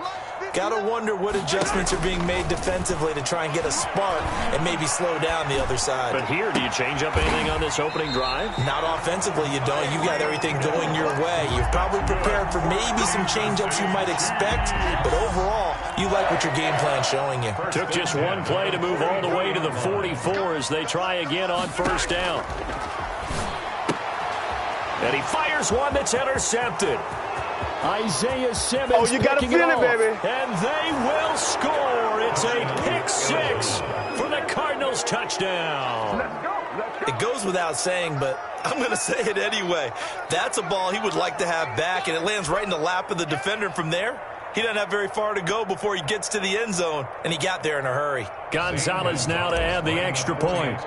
Got to wonder what adjustments are being made defensively to try and get a spark and maybe slow down the other side. But here, do you change up anything on this opening drive? Not offensively, you don't. You got everything going your way. You've probably prepared for maybe some change-ups you might expect, but overall, you like what your game plan's showing you. Took just one play to move all the way to the 44 as they try again on first down. And he fires one that's intercepted. Isaiah Simmons. Oh, you got to feel it, baby. And they will score. It's a pick 6 for the Cardinals touchdown. It goes without saying, but I'm going to say it anyway. That's a ball he would like to have back, and it lands right in the lap of the defender. From there, he doesn't have very far to go before he gets to the end zone, and he got there in a hurry. Gonzalez now to add the extra point.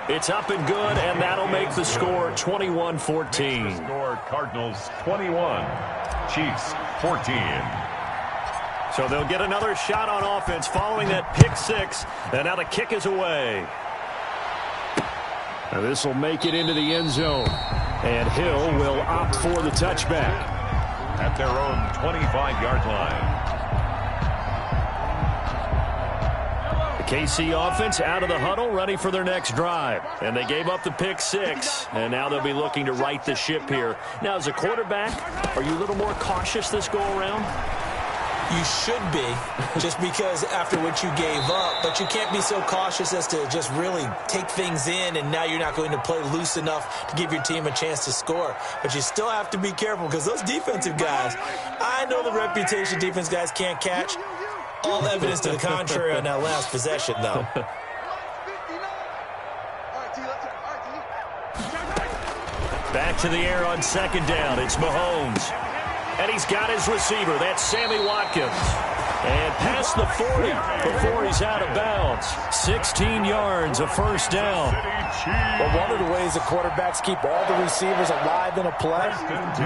It's up and good, and that'll make the score 21-14. Score Cardinals 21, Chiefs 14. So they'll get another shot on offense following that pick 6, and now the kick is away. And this will make it into the end zone, and Hill will opt for the touchback. At their own 25-yard line. The KC offense out of the huddle, ready for their next drive. And they gave up the pick 6, and now they'll be looking to right the ship here. Now, as a quarterback, are you a little more cautious this go-around? You should be, just because after what you gave up. But you can't be so cautious as to just really take things in, and now you're not going to play loose enough to give your team a chance to score. But you still have to be careful, because those defensive guys, I know the reputation defense guys can't catch. All evidence to the contrary on that last possession, though. Back to the air on second down. It's Mahomes. And he's got his receiver. That's Sammy Watkins. And past the 40 before he's out of bounds. 16 yards, a first down. Well, one of the ways the quarterbacks keep all the receivers alive in a play,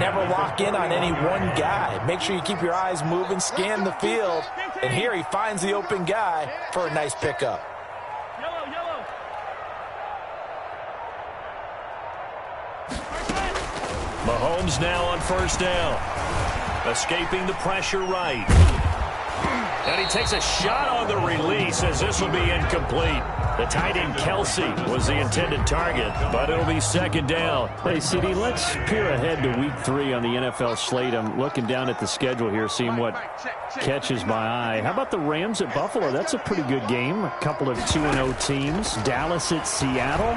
never lock in on any one guy. Make sure you keep your eyes moving, scan the field. And here he finds the open guy for a nice pickup. Mahomes now on first down. Escaping the pressure right. And he takes a shot on the release as this will be incomplete. The tight end Kelsey was the intended target, but it'll be second down. Hey, CD, let's peer ahead to week 3 on the NFL slate. I'm looking down at the schedule here, seeing what catches my eye. How about the Rams at Buffalo? That's a pretty good game. A couple of 2-0 teams. Dallas at Seattle.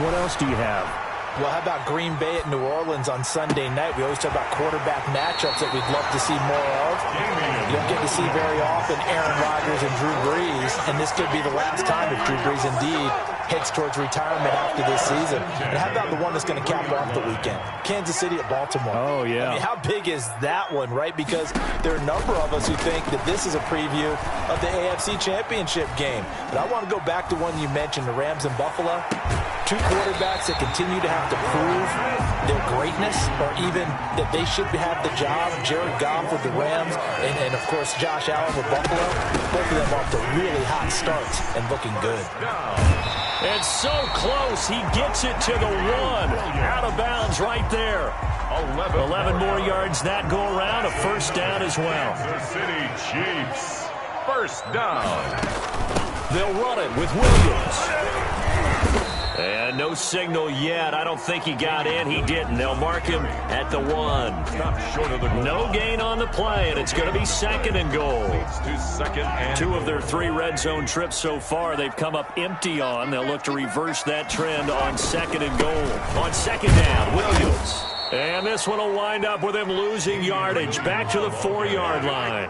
What else do you have? Well, how about Green Bay at New Orleans on Sunday night? We always talk about quarterback matchups that we'd love to see more of. You don't get to see very often Aaron Rodgers and Drew Brees, and this could be the last time if Drew Brees indeed heads towards retirement after this season. And how about the one that's going to cap off the weekend? Kansas City at Baltimore. Oh, yeah. I mean, how big is that one, right? Because there are a number of us who think that this is a preview of the AFC Championship game. But I want to go back to one you mentioned, the Rams and Buffalo. Two quarterbacks that continue to have to prove their greatness, or even that they should have the job. Jared Goff with the Rams, and of course, Josh Allen with Buffalo. Both of them off to really hot starts and looking good. And so close, he gets it to the 1. Out of bounds right there. 11 more yards that go around, a first down as well. Kansas City Chiefs, first down. They'll run it with Williams. And no signal yet. I don't think he got in. He didn't. They'll mark him at the 1. Stop short of the goal. No gain on the play, and it's going to be second and goal. To second and 2 of their 3 red zone trips so far, they've come up empty on. They'll look to reverse that trend on second and goal. On second down, Williams. And this one will wind up with him losing yardage. Back to the 4-yard line.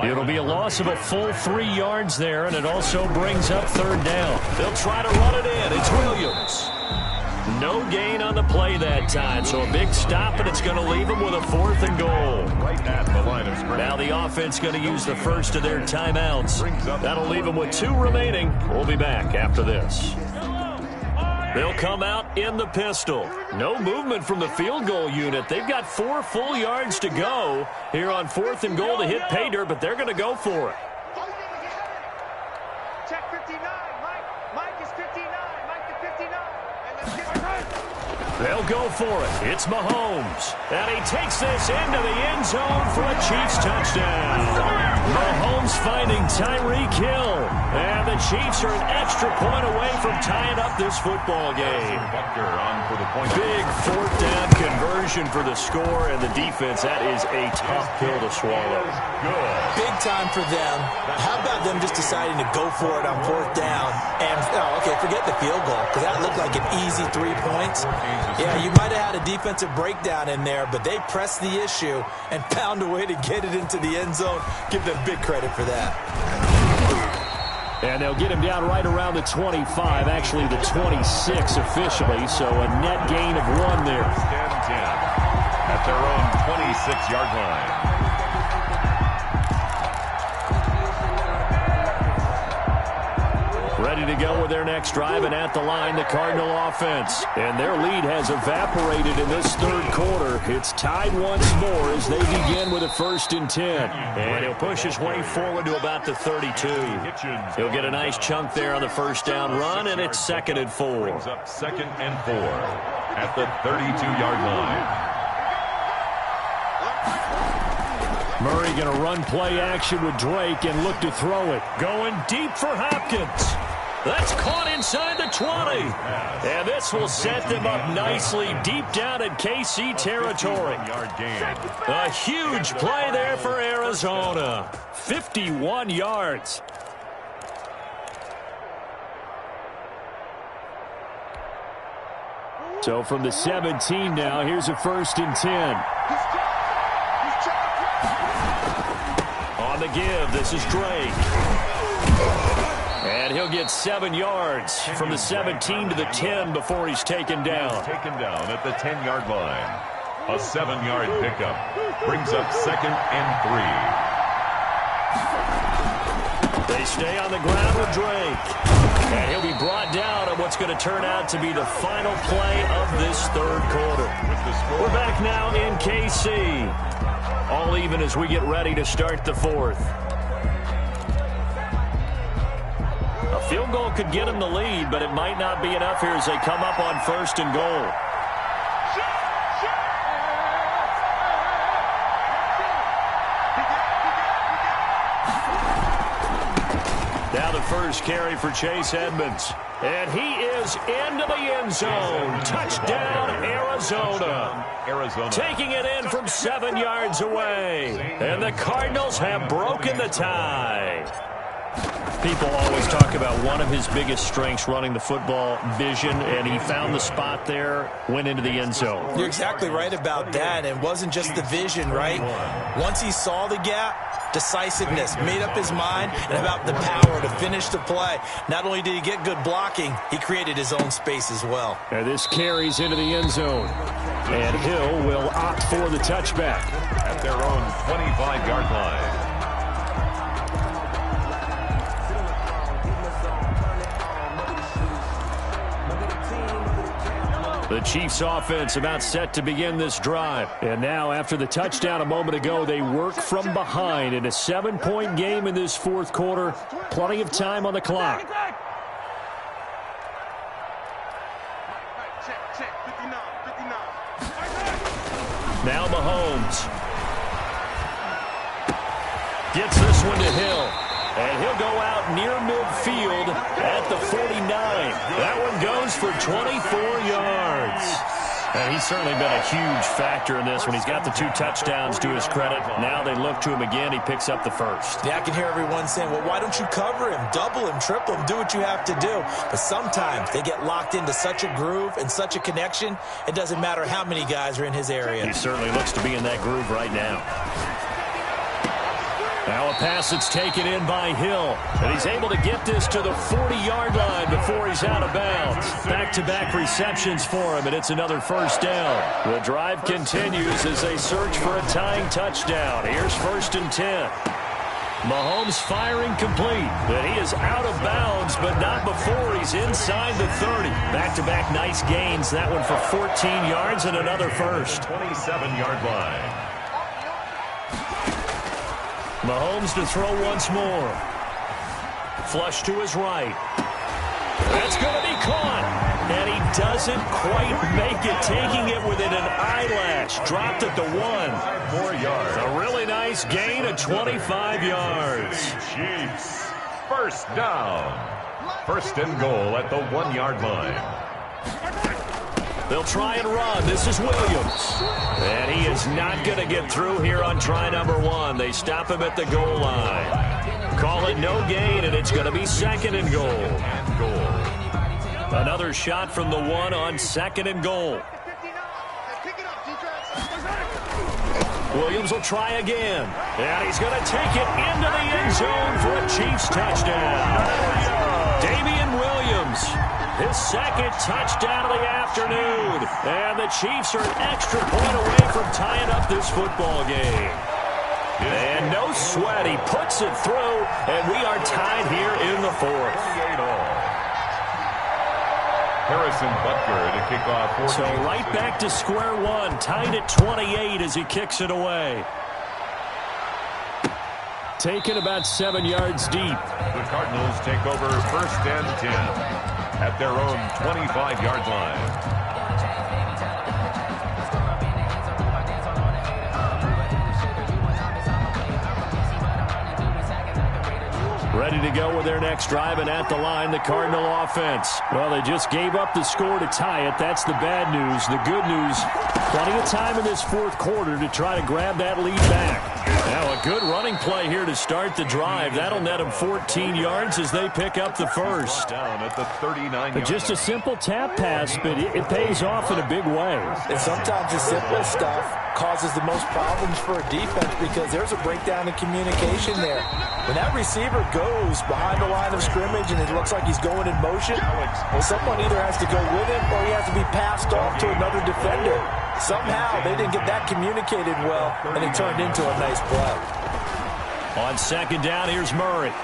It'll be a loss of a full 3 yards there, and it also brings up third down. They'll try to run it in. It's Williams. No gain on the play that time, so a big stop, and it's going to leave them with a 4th and goal. right at the line of scrimmage. Now the offense going to use the first of their timeouts. That'll leave them with 2 remaining. We'll be back after this. They'll come out in the pistol. No movement from the field goal unit. They've got 4 full yards to go here on 4th and goal to hit pay dirt, but they're going to go for it. Check 59. Mike is 59. Mike to 59. And let's get They'll go for it. It's Mahomes. And he takes this into the end zone for a Chiefs touchdown. Mahomes finding Tyreek Hill. And the Chiefs are an extra point away from tying up this football game. Big 4th down conversion for the score, and the defense, that is a tough pill to swallow. Big time for them. How about them just deciding to go for it on 4th down? And, okay, forget the field goal, because that looked like an easy 3 points. Yeah, you might have had a defensive breakdown in there, but they pressed the issue and found a way to get it into the end zone. Give them big credit for that. And they'll get him down right around the 25, actually the 26 officially, so a net gain of 1 there. At their own 26-yard line. Ready to go with their next drive, and at the line, the Cardinal offense. And their lead has evaporated in this 3rd quarter. It's tied once more as they begin with a 1st and 10. And he'll push his way forward to about the 32. He'll get a nice chunk there on the 1st down run, and it's 2nd and 4. Brings up 2nd and 4 at the 32-yard line. Murray going to run play action with Drake and look to throw it. Going deep for Hopkins. That's caught inside the 20. And this will set them up nicely deep down in KC territory. A huge play there for Arizona. 51 yards. So from the 17 now, here's a 1st and 10. On the give, this is Drake. And he'll get 7 yards from the 17 to the 10 before he's taken down. Taken down at the 10-yard line. A 7-yard pickup brings up 2nd and 3. They stay on the ground with Drake. And he'll be brought down on what's going to turn out to be the final play of this 3rd quarter. We're back now in KC. All even as we get ready to start the 4th. A field goal could get him the lead, but it might not be enough here as they come up on 1st and goal. Now the first carry for Chase Edmonds. And he is into the end zone. Touchdown, Arizona. Taking it in from 7 yards away. And the Cardinals have broken the tie. People always talk about one of his biggest strengths running the football, vision, and he found the spot there, went into the end zone. You're exactly right about that. It wasn't just the vision, right? Once he saw the gap, decisiveness, made up his mind, and about the power to finish the play. Not only did he get good blocking, he created his own space as well. And this carries into the end zone. And Hill will opt for the touchback. At their own 25-yard line. The Chiefs offense about set to begin this drive. And now after the touchdown a moment ago, they work from behind in a 7-point game in this 4th quarter. Plenty of time on the clock. Now Mahomes. Gets this one to Hill. And he'll go out near midfield at the 49. That one goes for 24 yards. And he's certainly been a huge factor in this when he's got the 2 touchdowns to his credit. Now they look to him again. He picks up the first. Yeah, I can hear everyone saying, well, why don't you cover him? Double him, triple him, do what you have to do. But sometimes they get locked into such a groove and such a connection, it doesn't matter how many guys are in his area. He certainly looks to be in that groove right now. Now a pass that's taken in by Hill. And he's able to get this to the 40-yard line before he's out of bounds. Back-to-back receptions for him, and it's another first down. The drive continues as they search for a tying touchdown. Here's 1st and 10. Mahomes firing complete. But he is out of bounds, but not before he's inside the 30. Back-to-back nice gains. That one for 14 yards and another first. 27-yard line. Mahomes to throw once more. Flush to his right. That's going to be caught. And he doesn't quite make it, taking it within an eyelash. Dropped at the 1. 4 yards. A really nice gain of 25 yards. Chiefs. First down. 1st and goal at the 1-yard line. They'll try and run. This is Williams. And he is not going to get through here on try number 1. They stop him at the goal line. Call it no gain, and it's going to be 2nd and goal. Another shot from the 1 on 2nd and goal. Williams will try again. And he's going to take it into the end zone for a Chiefs touchdown. Damian Williams. His 2nd touchdown of the afternoon. And the Chiefs are an extra point away from tying up this football game. And no sweat. He puts it through, and we are tied here in the 4th. Harrison Butker to kick off. So right back to square one. Tied at 28 as he kicks it away. Taken about 7 yards deep. The Cardinals take over 1st and 10. At their own 25-yard line. Ready to go with their next drive, and at the line, the Cardinal offense. Well, they just gave up the score to tie it. That's the bad news. The good news, plenty of time in this fourth quarter to try to grab that lead back. Now, a good running play here to start the drive. That'll net them 14 yards as they pick up the first. Down at the 39. Just a simple tap pass, but it pays off in a big way. And sometimes the simple stuff causes the most problems for a defense because there's a breakdown in communication there. When that receiver goes behind the line of scrimmage and it looks like he's going in motion, well, someone either has to go with him or he has to be passed off to another defender. Somehow they didn't get that communicated well, and it turned into a nice play. On second down, here's Murray.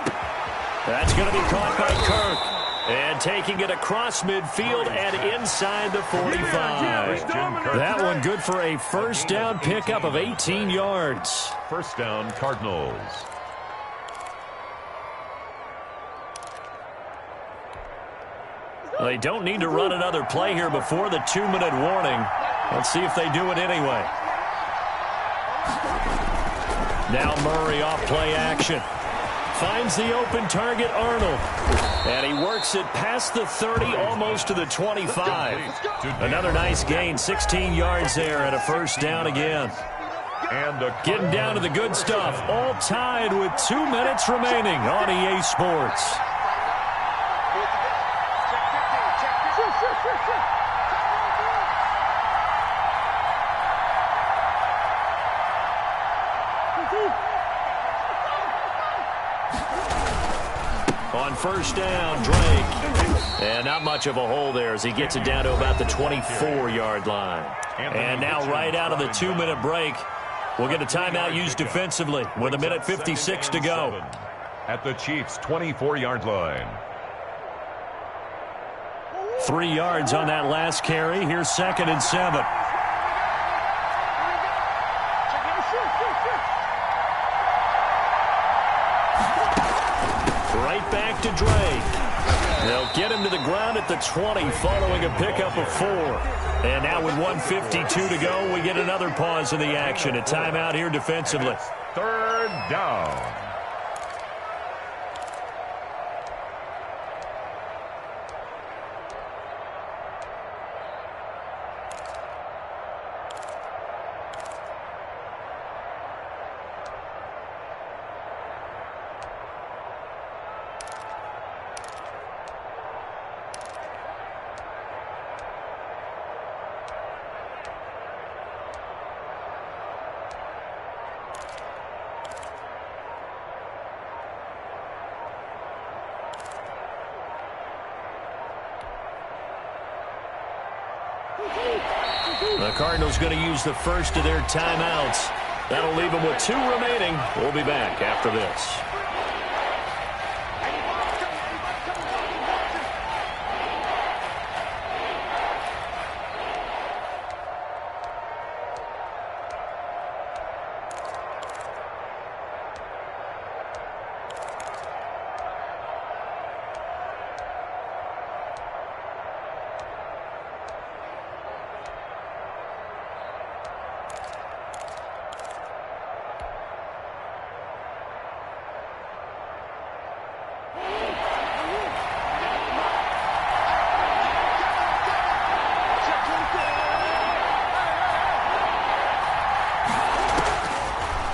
That's going to be caught by Kirk. And taking it across midfield and inside the 45. That one good for a first down pickup of 18 yards. First down, Cardinals. They don't need to run another play here before the 2-minute warning. Let's see if they do it anyway. Now Murray off play action. Finds the open target, Arnold. And he works it past the 30, almost to the 25. Another nice gain, 16 yards there, and a first down again. Getting down to the good stuff, all tied with 2 minutes remaining on EA Sports. On first down, Drake. And not much of a hole there as he gets it down to about the 24-yard line. And now right out of the 2-minute break, we'll get a timeout used defensively with 1:56 to go. At the Chiefs' 24-yard line. 3 yards on that last carry. Here's 2nd and 7. Right back to Drake. They'll get him to the ground at the 20 following a pickup of 4. And now with 1:52 to go, we get another pause in the action. A timeout here defensively. Third down. The Cardinals going to use the first of their timeouts. That'll leave them with 2 remaining. We'll be back after this.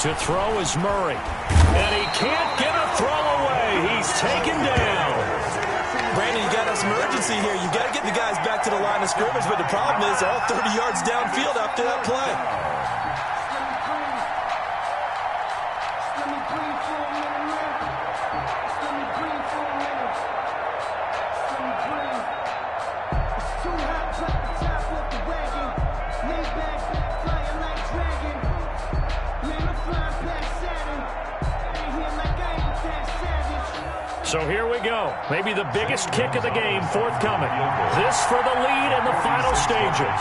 To throw is Murray. And he can't get a throw away. He's taken down. Brandon, you got some urgency here. You got to get the guys back to the line of scrimmage, but the problem is they're all 30 yards downfield after that play. So here we go. Maybe the biggest kick of the game forthcoming. This for the lead in the final stages.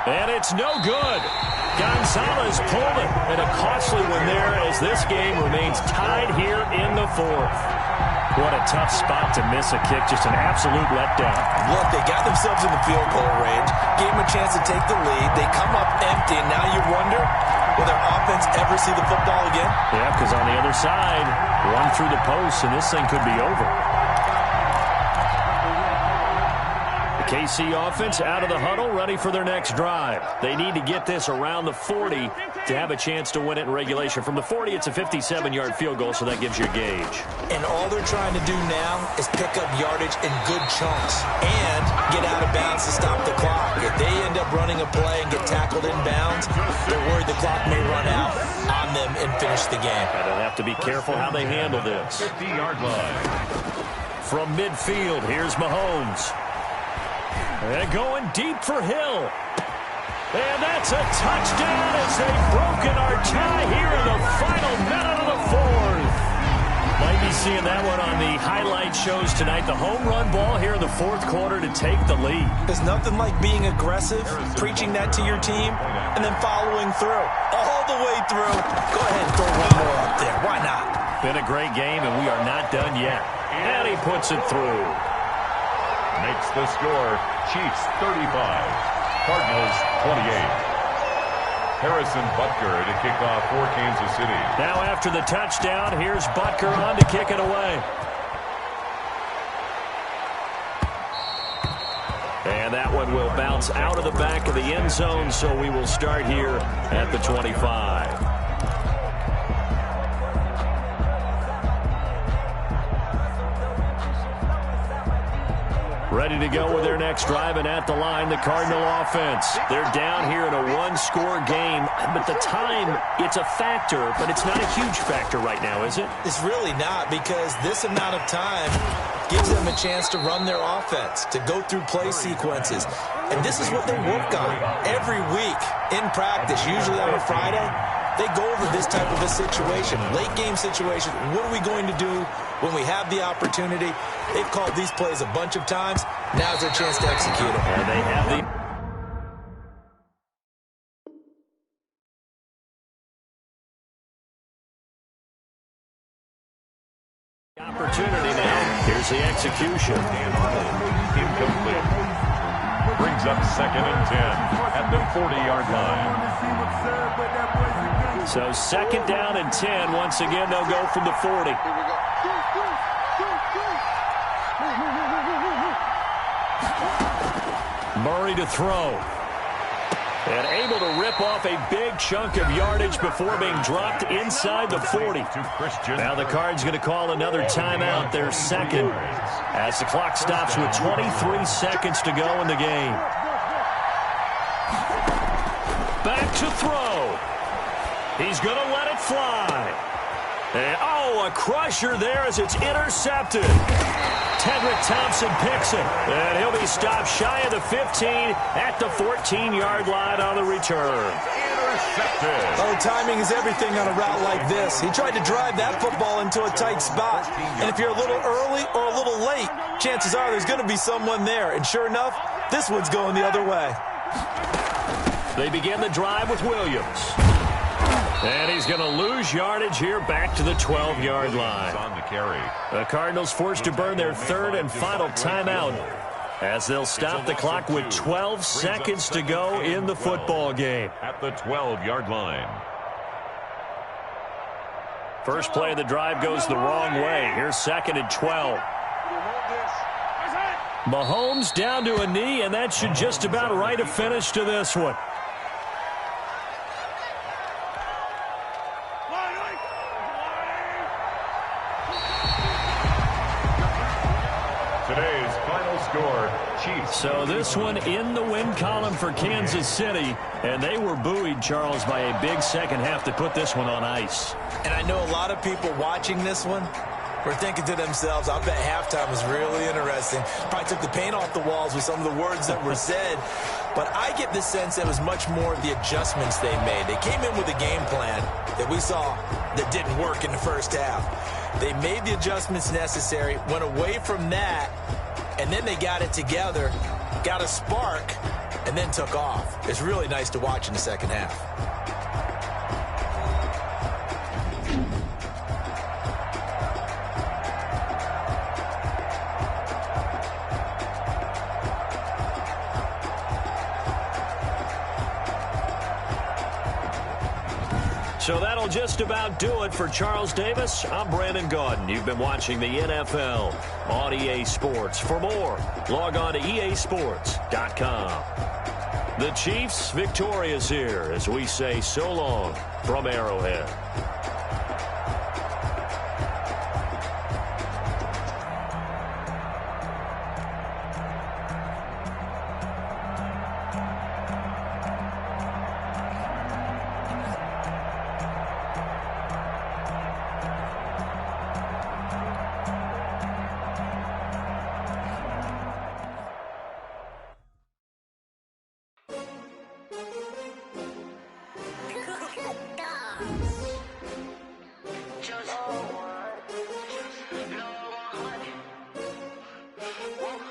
And it's no good. Gonzalez pulled it, and a costly one there as this game remains tied here in the 4th. What a tough spot to miss a kick. Just an absolute letdown. Look, they got themselves in the field goal range, gave them a chance to take the lead. They come up empty, and now you wonder, will their offense ever see the football again? Yeah, because on the other side, one through the post, and this thing could be over. The KC offense out of the huddle, ready for their next drive. They need to get this around the 40 to have a chance to win it in regulation. From the 40, it's a 57-yard field goal, so that gives you a gauge. And all they're trying to do now is pick up yardage in good chunks and get out of bounds to stop the clock. If they end up running a play and get tackled in bounds, they're worried the clock may run out on them and finish the game. And they'll have to be careful how they handle this. 50-yard line. From midfield, here's Mahomes. And going deep for Hill. And that's a touchdown as they've broken our tie here in the final minute of the fourth. Might be seeing that one on the highlight shows tonight. The home run ball here in the fourth quarter to take the lead. There's nothing like being aggressive, preaching that to your team, and then following through. All the way through. Go ahead and throw one more up there. Why not? Been a great game, and we are not done yet. And he puts it through. Makes the score Chiefs 35, Cardinals 28. Harrison Butker to kick off for Kansas City. Now after the touchdown, here's Butker on to kick it away. And that one will bounce out of the back of the end zone, so we will start here at the 25. Ready to go with their next drive, and at the line, the Cardinal offense. They're down here in a one-score game, but the time, it's a factor, but it's not a huge factor right now, is it? It's really not, because this amount of time gives them a chance to run their offense, to go through play sequences. And this is what they work on every week in practice, usually on a Friday. They go over this type of a situation, late game situation. What are we going to do when we have the opportunity? They've called these plays a bunch of times. Now's their chance to execute them. And they have the opportunity now. Here's the execution. Incomplete. Brings up 2nd and 10 at the 40-yard line. So 2nd down and 10. Once again, they'll go from the 40. Here we go. Murray to throw. And able to rip off a big chunk of yardage before being dropped inside the 40. Now the Cards going to call another timeout, their second, as the clock stops with 23 seconds to go in the game. Back to throw. He's going to let it fly. And, a crusher there as it's intercepted. Tedrick Thompson picks it. And he'll be stopped shy of the 15 at the 14-yard line on the return. Intercepted. Oh, timing is everything on a route like this. He tried to drive that football into a tight spot. And if you're a little early or a little late, chances are there's going to be someone there. And sure enough, this one's going the other way. They begin the drive with Williams. And he's going to lose yardage here back to the 12-yard line. On the carry. The Cardinals forced to burn their third and final timeout as they'll stop the clock with 12 seconds to go in the football game. At the 12-yard line. First play of the drive goes the wrong way. Here's 2nd and 12. Mahomes down to a knee, and that should just about write a finish to this one. Today's final score, Chiefs. So this one in the win column for Kansas City, and they were buoyed, Charles, by a big second half to put this one on ice. And I know a lot of people watching this one were thinking to themselves, I bet halftime was really interesting. Probably took the paint off the walls with some of the words that were said. But I get the sense that it was much more the adjustments they made. They came in with a game plan that we saw that didn't work in the first half. They made the adjustments necessary, went away from that, and then they got it together, got a spark, and then took off. It's really nice to watch in the second half. So that'll just about do it for Charles Davis. I'm Brandon Gaudin. You've been watching the NFL on EA Sports. For more, log on to easports.com. The Chiefs victorious here as we say so long from Arrowhead.